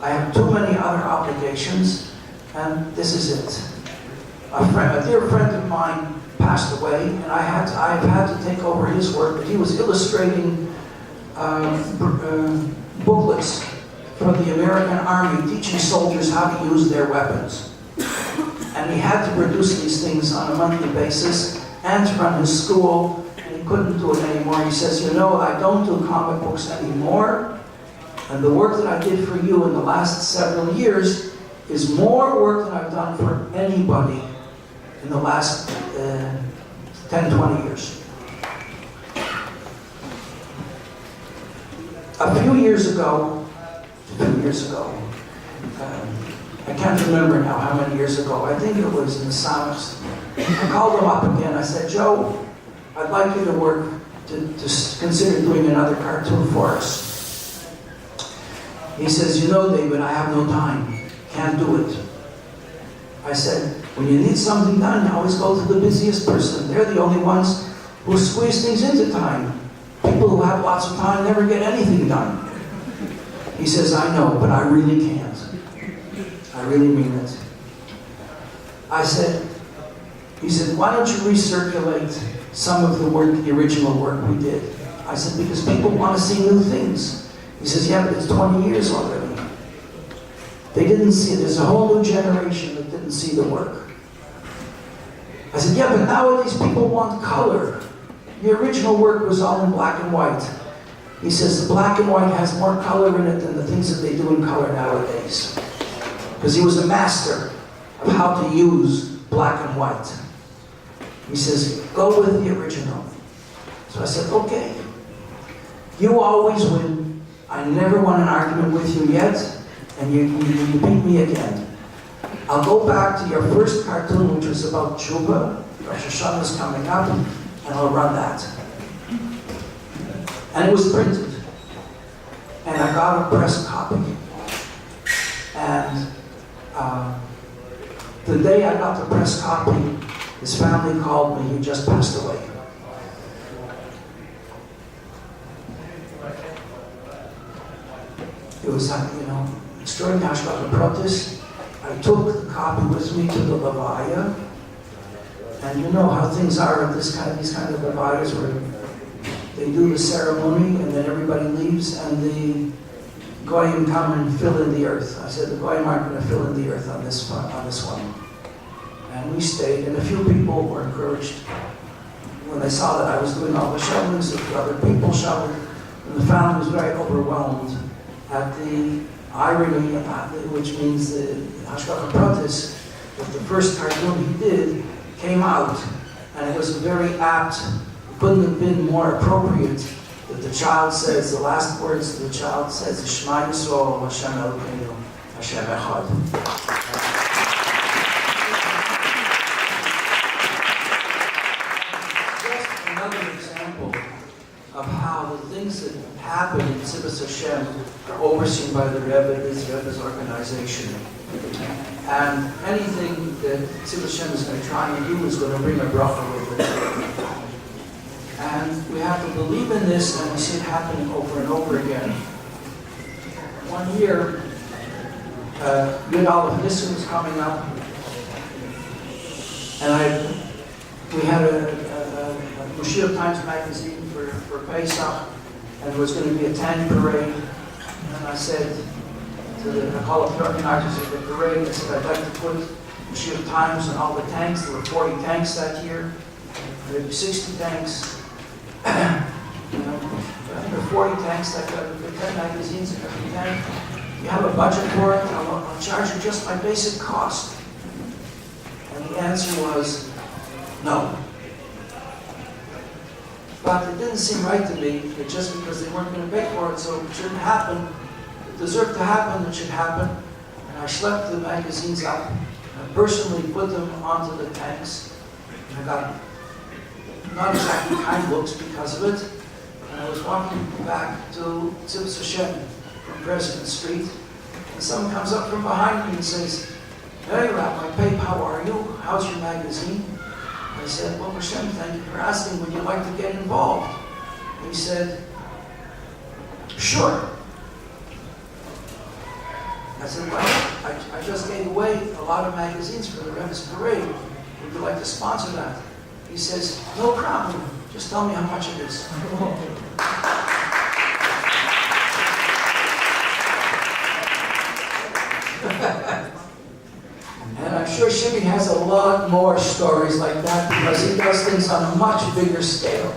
I have too many other obligations, and this is it. A dear friend of mine passed away, and I've had to take over his work. He was illustrating booklets for the American Army, teaching soldiers how to use their weapons. And he had to produce these things on a monthly basis and to run his school. Couldn't do it anymore. He says, you know, I don't do comic books anymore, and the work that I did for you in the last several years is more work than I've done for anybody in the last 10, 20 years. A few years ago, I can't remember now how many years ago, I think it was in the Tzivos, I called him up again. I said, Joe, I'd like you to work, to consider doing another cartoon for us. He says, you know, David, I have no time. Can't do it. I said, when you need something done, you always go to the busiest person. They're the only ones who squeeze things into time. People who have lots of time never get anything done. He says, I know, but I really can't. I really mean it. He said, why don't you recirculate some of the work, the original work we did? I said, because people want to see new things. He says, yeah, but it's 20 years already. They didn't see it. There's a whole new generation that didn't see the work. I said, yeah, but nowadays people want color. The original work was all in black and white. He says, the black and white has more color in it than the things that they do in color nowadays. Because he was a master of how to use black and white. He says, go with the original. So I said, okay. You always win. I never won an argument with you yet, and you beat me again. I'll go back to your first cartoon, which was about Tshuva. Rosh Hashanah is coming up, and I'll run that. And it was printed. And I got a press copy. And the day I got the press copy, his family called me. He just passed away. It was, extraordinary protest. I took the copy with me to the Levaya, and you know how things are at these kind of Levayas, where they do the ceremony and then everybody leaves, and the Goyim come and fill in the earth. I said, the Goyim aren't going to fill in the earth on this one. And we stayed, and a few people were encouraged when they saw that I was doing all the shoveling, so the other people shoveled, and the family was very overwhelmed at the irony, which means the Hashgacha protest, that the first cartoon he did came out, and it was very apt. It couldn't have been more appropriate that the child says, the last words the child says, Shema Yisrael, Hashem Elokeinu, Hashem Echad. Of how the things that happen in Tzivos Hashem are overseen by the Rebbe, this Rebbe's organization. And anything that Tzivos Hashem is going to try and do is going to bring a bracha with it. And we have to believe in this, and we see it happening over and over again. One year, Yud Aleph Nisan was coming up, and we had a Mashiach Times magazine for Pesach, and there was going to be a tank parade. And I said to the organizers of the parade, I said, I'd like to put the sheer times on all the tanks. There were 40 tanks that year. There were 60 tanks. You know, I think there were 40 tanks that got 10 magazines in every tank. You have a budget for it, I'll charge you just my basic cost. And the answer was no. But it didn't seem right to me that just because they weren't going to pay for it, so it shouldn't happen. It deserved to happen, it should happen. And I schlepped the magazines up. I personally put them onto the tanks. And I got not exactly kind looks because of it. And I was walking back to Tzivos Hashem from President Street. And someone comes up from behind me and says, "Hey, Rabbi Pape, how are you? How's your magazine?" I said, "Well, Hashem, thank you for asking. Would you like to get involved?" He said, "Sure." I said, "Well, I just gave away a lot of magazines for the Rebbe's parade. Would you like to sponsor that?" He says, "No problem. Just tell me how much it is." And I'm sure Shimmy has a lot more stories like that because he does things on a much bigger scale.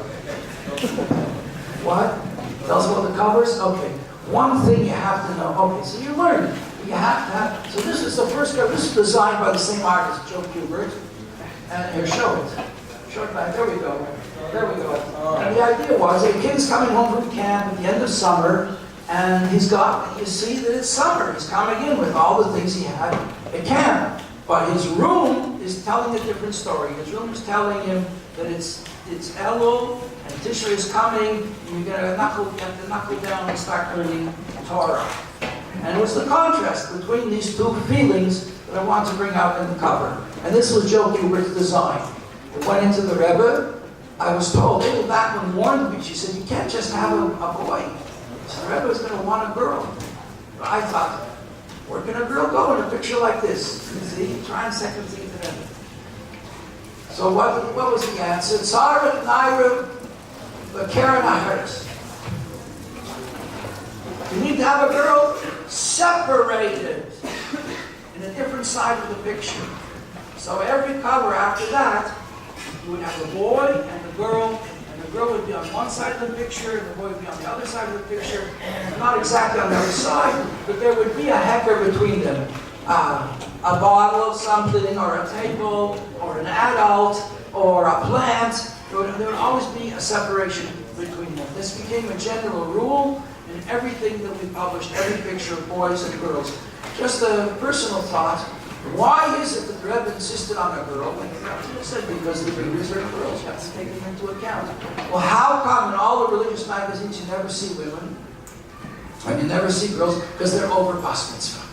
What? Tell us about the covers? Okay. One thing you have to know. Okay, so you learn it. You have to have. So this is the first cover. This is designed by the same artist, Joe Kubert. And here, show it. Show it back. There we go. There we go. And the idea was a kid is coming home from camp at the end of summer, and he's got, you see that it's summer. He's coming in with all the things he had at camp. But his room is telling a different story. His room is telling him that it's Elul, and Tishrei is coming, and you're going to have to knuckle down and start learning Torah. And it was the contrast between these two feelings that I want to bring out in the cover. And this was Joe Kubert's design. It went into the Rebbe. I was told, Abel Bachman warned me. She said, "You can't just have a boy. So the Rebbe was going to want a girl." But I thought, where can a girl go in a picture like this? You see, try and second think to them. So what was the answer? Tzara, Naira, Karen Aharis. You need to have a girl separated in a different side of the picture. So every cover after that, you would have a boy and a girl would be on one side of the picture, and the boy would be on the other side of the picture, and not exactly on the other side, but there would be a hecker between them. A bottle of something, or a table, or an adult, or a plant. There would always be a separation between them. This became a general rule in everything that we published, every picture of boys and girls. Just a personal thought. Why is it that the Rebbe insisted on a girl? Like the said, because the readers are girls. You have to take them into account. Well, how come in all the religious magazines you never see women? And you never see girls? Because they're over bas mitzvah.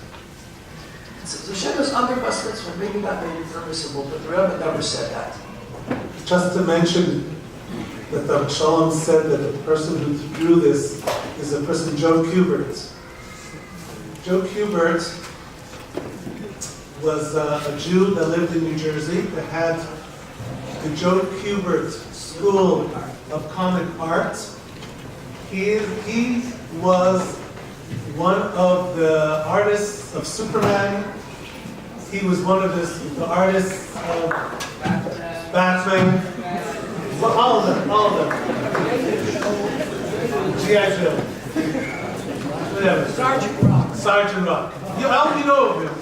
So the Shem is under bas mitzvah. Maybe that may be permissible, but the Rebbe never said that. Just to mention that the Shalom said that the person who drew this is a person, Joe Kubert. Joe Kubert was a Jew that lived in New Jersey that had the Joe Kubert School of Comic Art. He was one of the artists of Superman. He was one of the artists of Batman. Well, all of them. G.I. Joe. Whatever. Sergeant Rock. You know of him.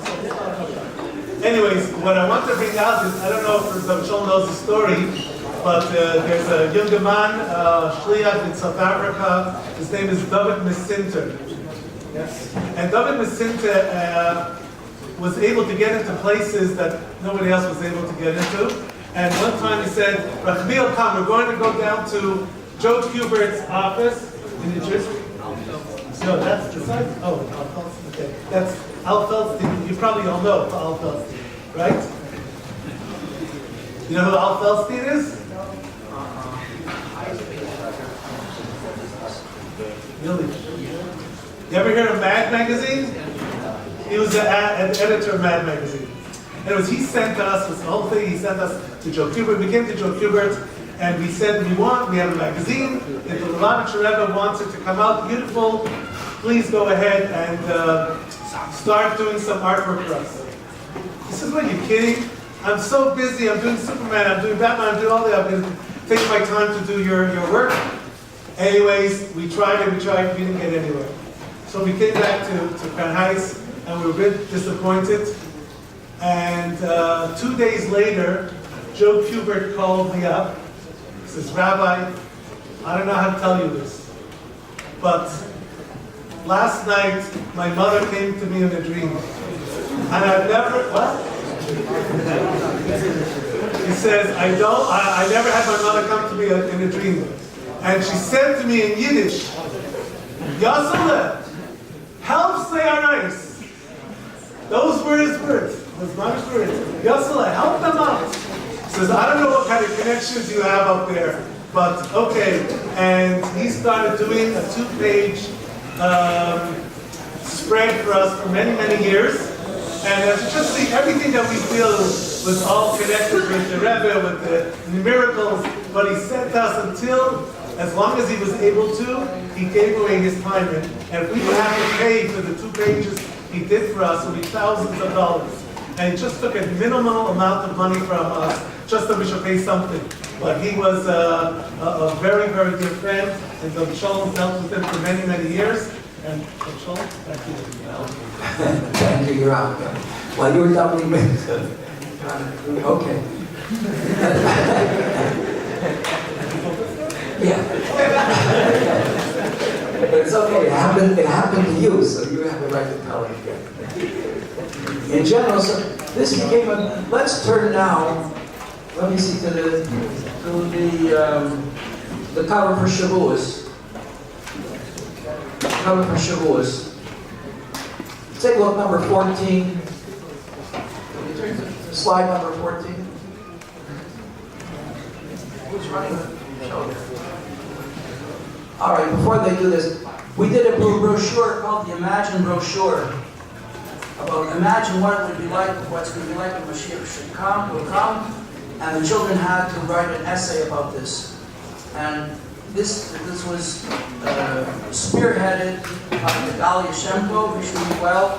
Anyways, what I want to bring out is, I don't know if Shol knows the story, but there's a younger man, Shliach in South Africa. His name is David Mesinter. Yes. And David Mesinter was able to get into places that nobody else was able to get into. And one time he said, "Rachmiel, come, we're going to go down to Joe Kubert's office in New Jersey." So that's the site? Oh, Al Feldstein. Okay. That's Al Feldstein. You probably all know Al Feldstein, right? You know who Al Feldstein is? Really? You ever heard of Mad Magazine? He was an editor of Mad Magazine. Anyways, he sent us, this whole thing, he sent us to Joe Kubert. We came to Joe Kubert, And we said we have a magazine. If the Lubavitcher Rebbe wants it to come out beautiful, please go ahead and start doing some artwork for us. He says, what, are you kidding? I'm so busy, I'm doing Superman, I'm doing Batman, I'm doing all that. I'm going to take my time to do your work. Anyways, we tried, we didn't get anywhere. So we came back to Crown Heights, and we were a bit disappointed. And 2 days later, Joe Kubert called me up. He says, Rabbi, I don't know how to tell you this, but last night my mother came to me in a dream. And I've never, what? He says, I never had my mother come to me in a dream. And she said to me in Yiddish, Yasale, help say our nice. Those were his words. Those not his words. Yasale, help them out. He says, I don't know what kind of connections you have up there, but okay. And he started doing a 2-page spread for us for many, many years. And as you just see, everything that we feel was all connected with the Rebbe, with the miracles. But he said to us until, as long as he was able to, he gave away his time. And if we would have to pay for the 2 pages he did for us, it would be thousands of dollars. And he just took a minimal amount of money from us, just so we should pay something. But he was a very, very good friend, and the Shalom dealt with him for many, many years. And Shalom, back to you. Thank you, you're out. Well, you were doubling me. Okay. Yeah. But it's okay, it happened to you, so you have the right to tell it again. In general, so this became a, let's turn now, let me see, to the cover for Shavuos. Cover for Shavuos. Take a look, number 14. Slide number 14. Who's running the show there? All right, before they do this, we did a brochure called the Imagine brochure. About imagine what it would be like, what's going to be like when Mashiach will come, and the children had to write an essay about this. And this was spearheaded by the Galia Shemko, which we well,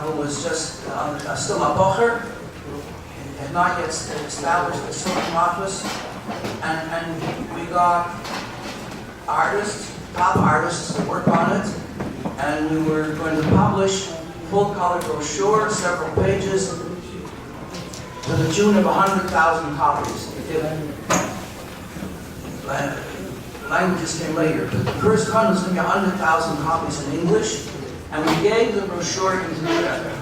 who was just still a bocher, had not yet established the Shulchan office, and we got artists, top artists, to work on it, and we were going to publish full-color brochure, several pages, to the tune of 100,000 copies. Languages came later. But the first one was going to be 100,000 copies in English, and we gave the brochure into the Rebbe.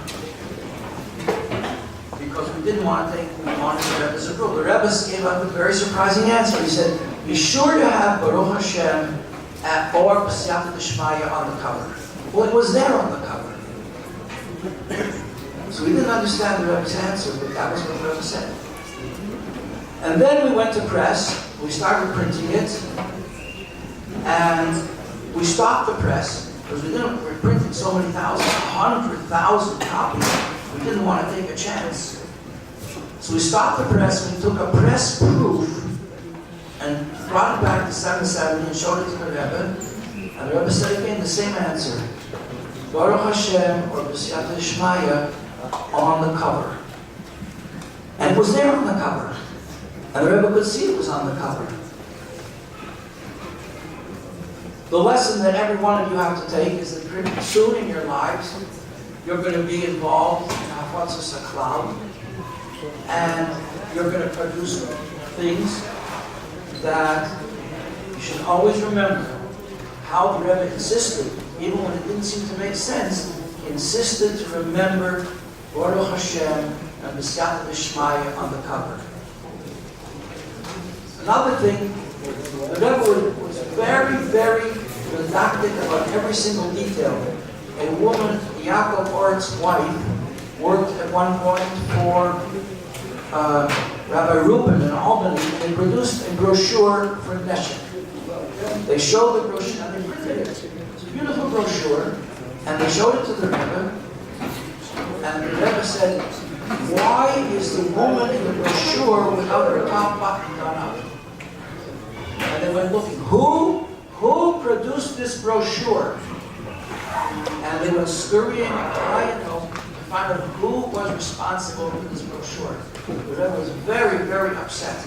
Because we didn't want to take, we wanted the Rebbe's approval. The Rebbe gave up a very surprising answer. He said, be sure to have Baruch Hashem or B'siyata D'Shmaya on the cover. Well, it was there on the cover. So we didn't understand the Rebbe's answer, but that was what the Rebbe said. And then we went to press. We started printing it, and we stopped the press because we were printing so many thousands, 100,000 copies. We didn't want to take a chance. So we stopped the press, we took a press proof and brought it back to 770 and showed it to the Rebbe. And the Rebbe said again the same answer. Baruch Hashem or B'siyata D'Shmaya on the cover. And it was there on the cover. And the Rebbe could see it was on the cover. The lesson that every one of you have to take is that pretty soon in your lives, you're going to be involved in Hafetzas HaKlal, and you're going to produce things that you should always remember how the Rebbe insisted, even when it didn't seem to make sense, he insisted to remember Baruch Hashem and B'siyata D'Shmaya on the cover. Another thing, the Rebbe was very, very didactic about every single detail. A woman, Yaakov Ort's wife, worked at one point for Rabbi Rubin in Albany. They produced a brochure for Neshek. They showed the brochure, and they printed it. It's a beautiful brochure, and they showed it to the Rebbe, and the Rebbe said, why is the woman in the brochure without her top button done up? they went looking. Who produced this brochure? And they went scurrying high and low to find out who was responsible for this brochure. The Rebbe was very, very upset.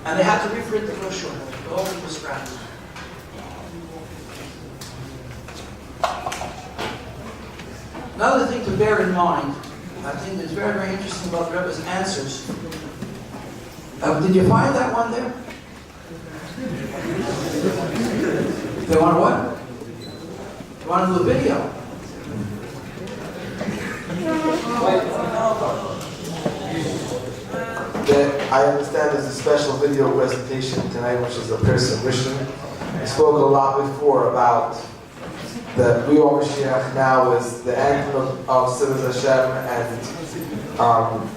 And they had to reprint the brochure. The whole thing was scrapped. Another thing to bear in mind, I think that's very, very interesting about the Rebbe's answers. Did you find that one there? They want what? They want to do a video. I understand there's a special video presentation tonight, which is a person mission. I spoke a lot before about that we all Mashiach now is the anthem of Tzivos Hashem, and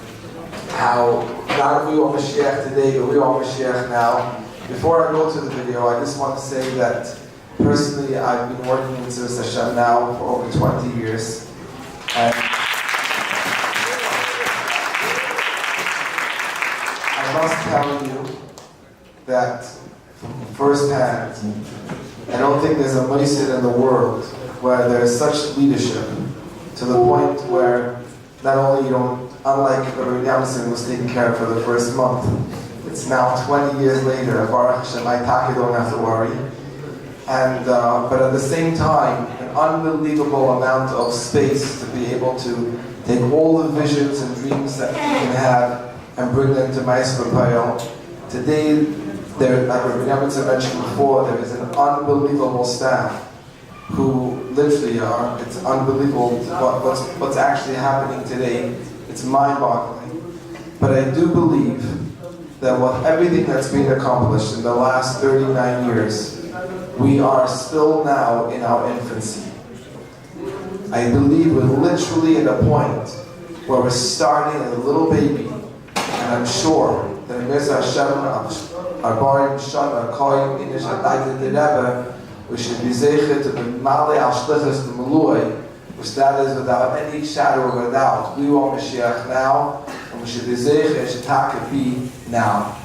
how not we all Mashiach today, but we all Mashiach now. Before I go to the video, I just want to say that personally I've been working in Tzivos Hashem now for over 20 years. And I must tell you that from firsthand, I don't think there's a Moised in the world where there's such leadership to the point where not only you don't, unlike Rabbi Yamson was taken care of for the first month, it's now 20 years later, Baruch Hashem, I don't have to worry. And, but at the same time, an unbelievable amount of space to be able to take all the visions and dreams that you can have and bring them to Maestro Payal. Today, there, like Rabbi Yamson mentioned before, there is an unbelievable staff who literally are, it's unbelievable what's actually happening today. It's mind-boggling. But I do believe that with everything that's been accomplished in the last 39 years, we are still now in our infancy. I believe we're literally at a point where we're starting as a little baby, and I'm sure that Mirza Hashem, our Barim Shad, our Koyim, Inish, Adayt, the Rebbe, we should be zeichet to be Malei al Shlichus to Malui, which that is without any shadow of a doubt. We want Mashiach now, and we should be zeichet to take be now.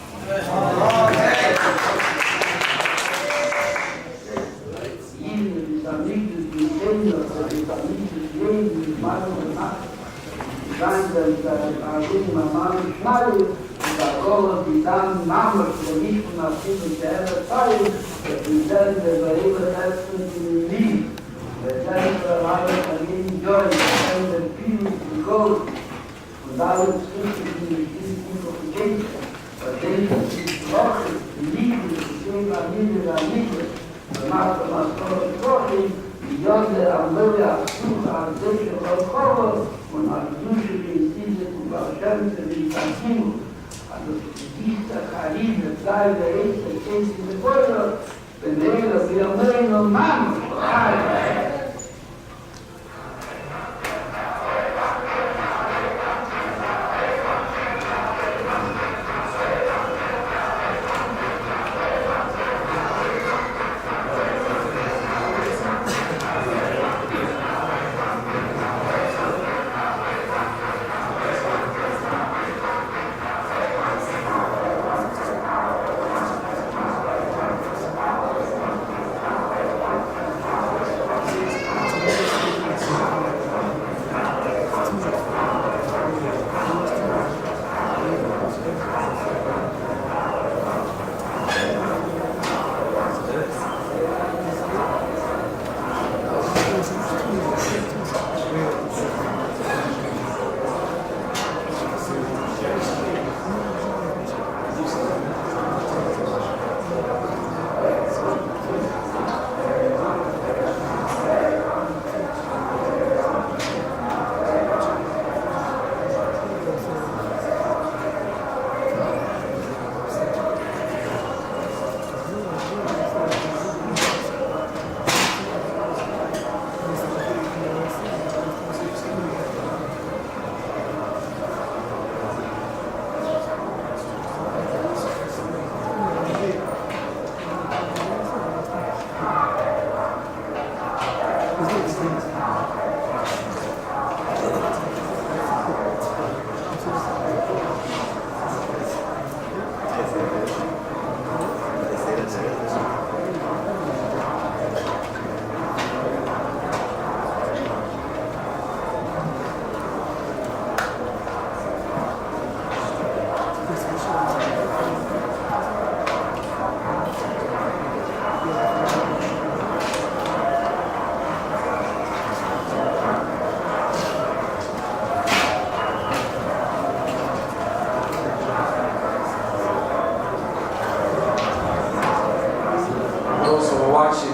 All die dann namens der nicht nach der Zeit, die dann der Bibel letzten in Lieb, der dann war in Joy and the people to go, und da ist es in die Gate, but then it's rock, Liebe, die Liebe, macht man so trotzdem, die Jonde am Müller, an sich Cover und an usually diese und Hashem die Kantin. Dieser Karine, sei der erste Kind in der Bäume, wenn wir meinen und Mann.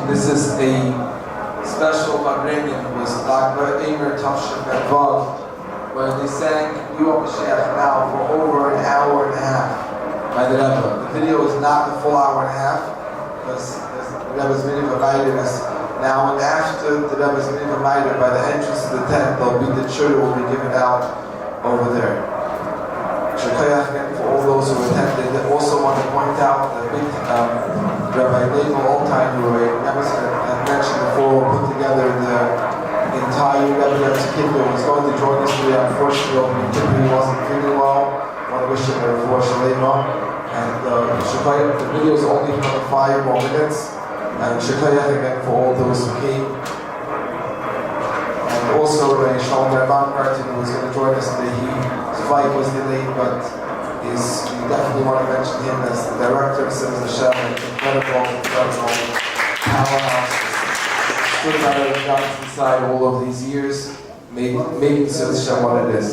This is a special Madrigan. It was Dr. Eimer Tavshin Ben Vav, where they sang You Are Mashiach Now for over an hour and a half by the Rebbe. The video is not the full hour and a half, because the Rebbe's Minimum Maiden is now, and after the Rebbe's Minimum Maiden, by the entrance of the tent, the children will be given out over there. Shekayach again for all those who attended. I also want to point out that big Rabbi David Altine, who I mentioned before, put together the entire Rebbe's Kippur. He's going to join us today. Unfortunately, he wasn't feeling well. I want to wish him a refuah shalema. And Shekayach, the video is only for 5 more minutes. And Shekayach again for all those who came. And also Rabbi Shalom Rabban Martin, who was going to join us today. His flight was delayed, but we definitely want to mention him as the director of Tzivos Hashem, an incredible powerhouse. Stood by the guns inside all of these years, making Tzivos Hashem what it is.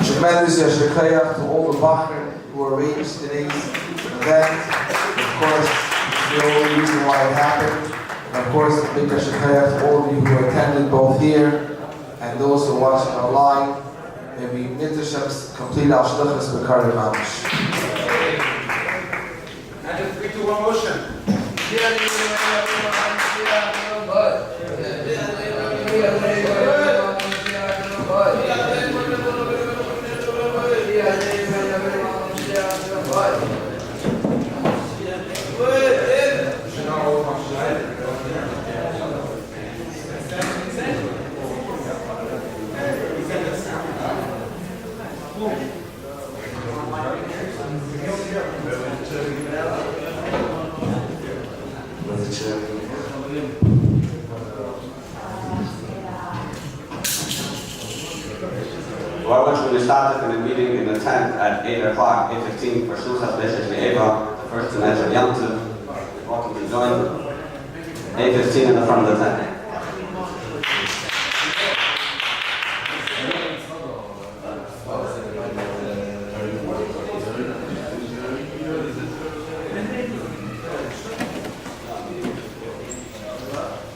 Tremendous Shekayach to all the Bachar who arranged today's event. Of course, it's the only reason why it happened. And of course, a big Shekayach to all of you who attended both here and those who are watching online. May we Mitzvah Hashem's complete Ashlichus B'Kar Mamish. And a 3, 2, 1 motion. Well, once we started in the meeting in the tent at 8 o'clock, 8:15 for Shulchat Beshach Le'eva, the first to enter Yom Tov, welcome to join 8:15 in the front of the tent.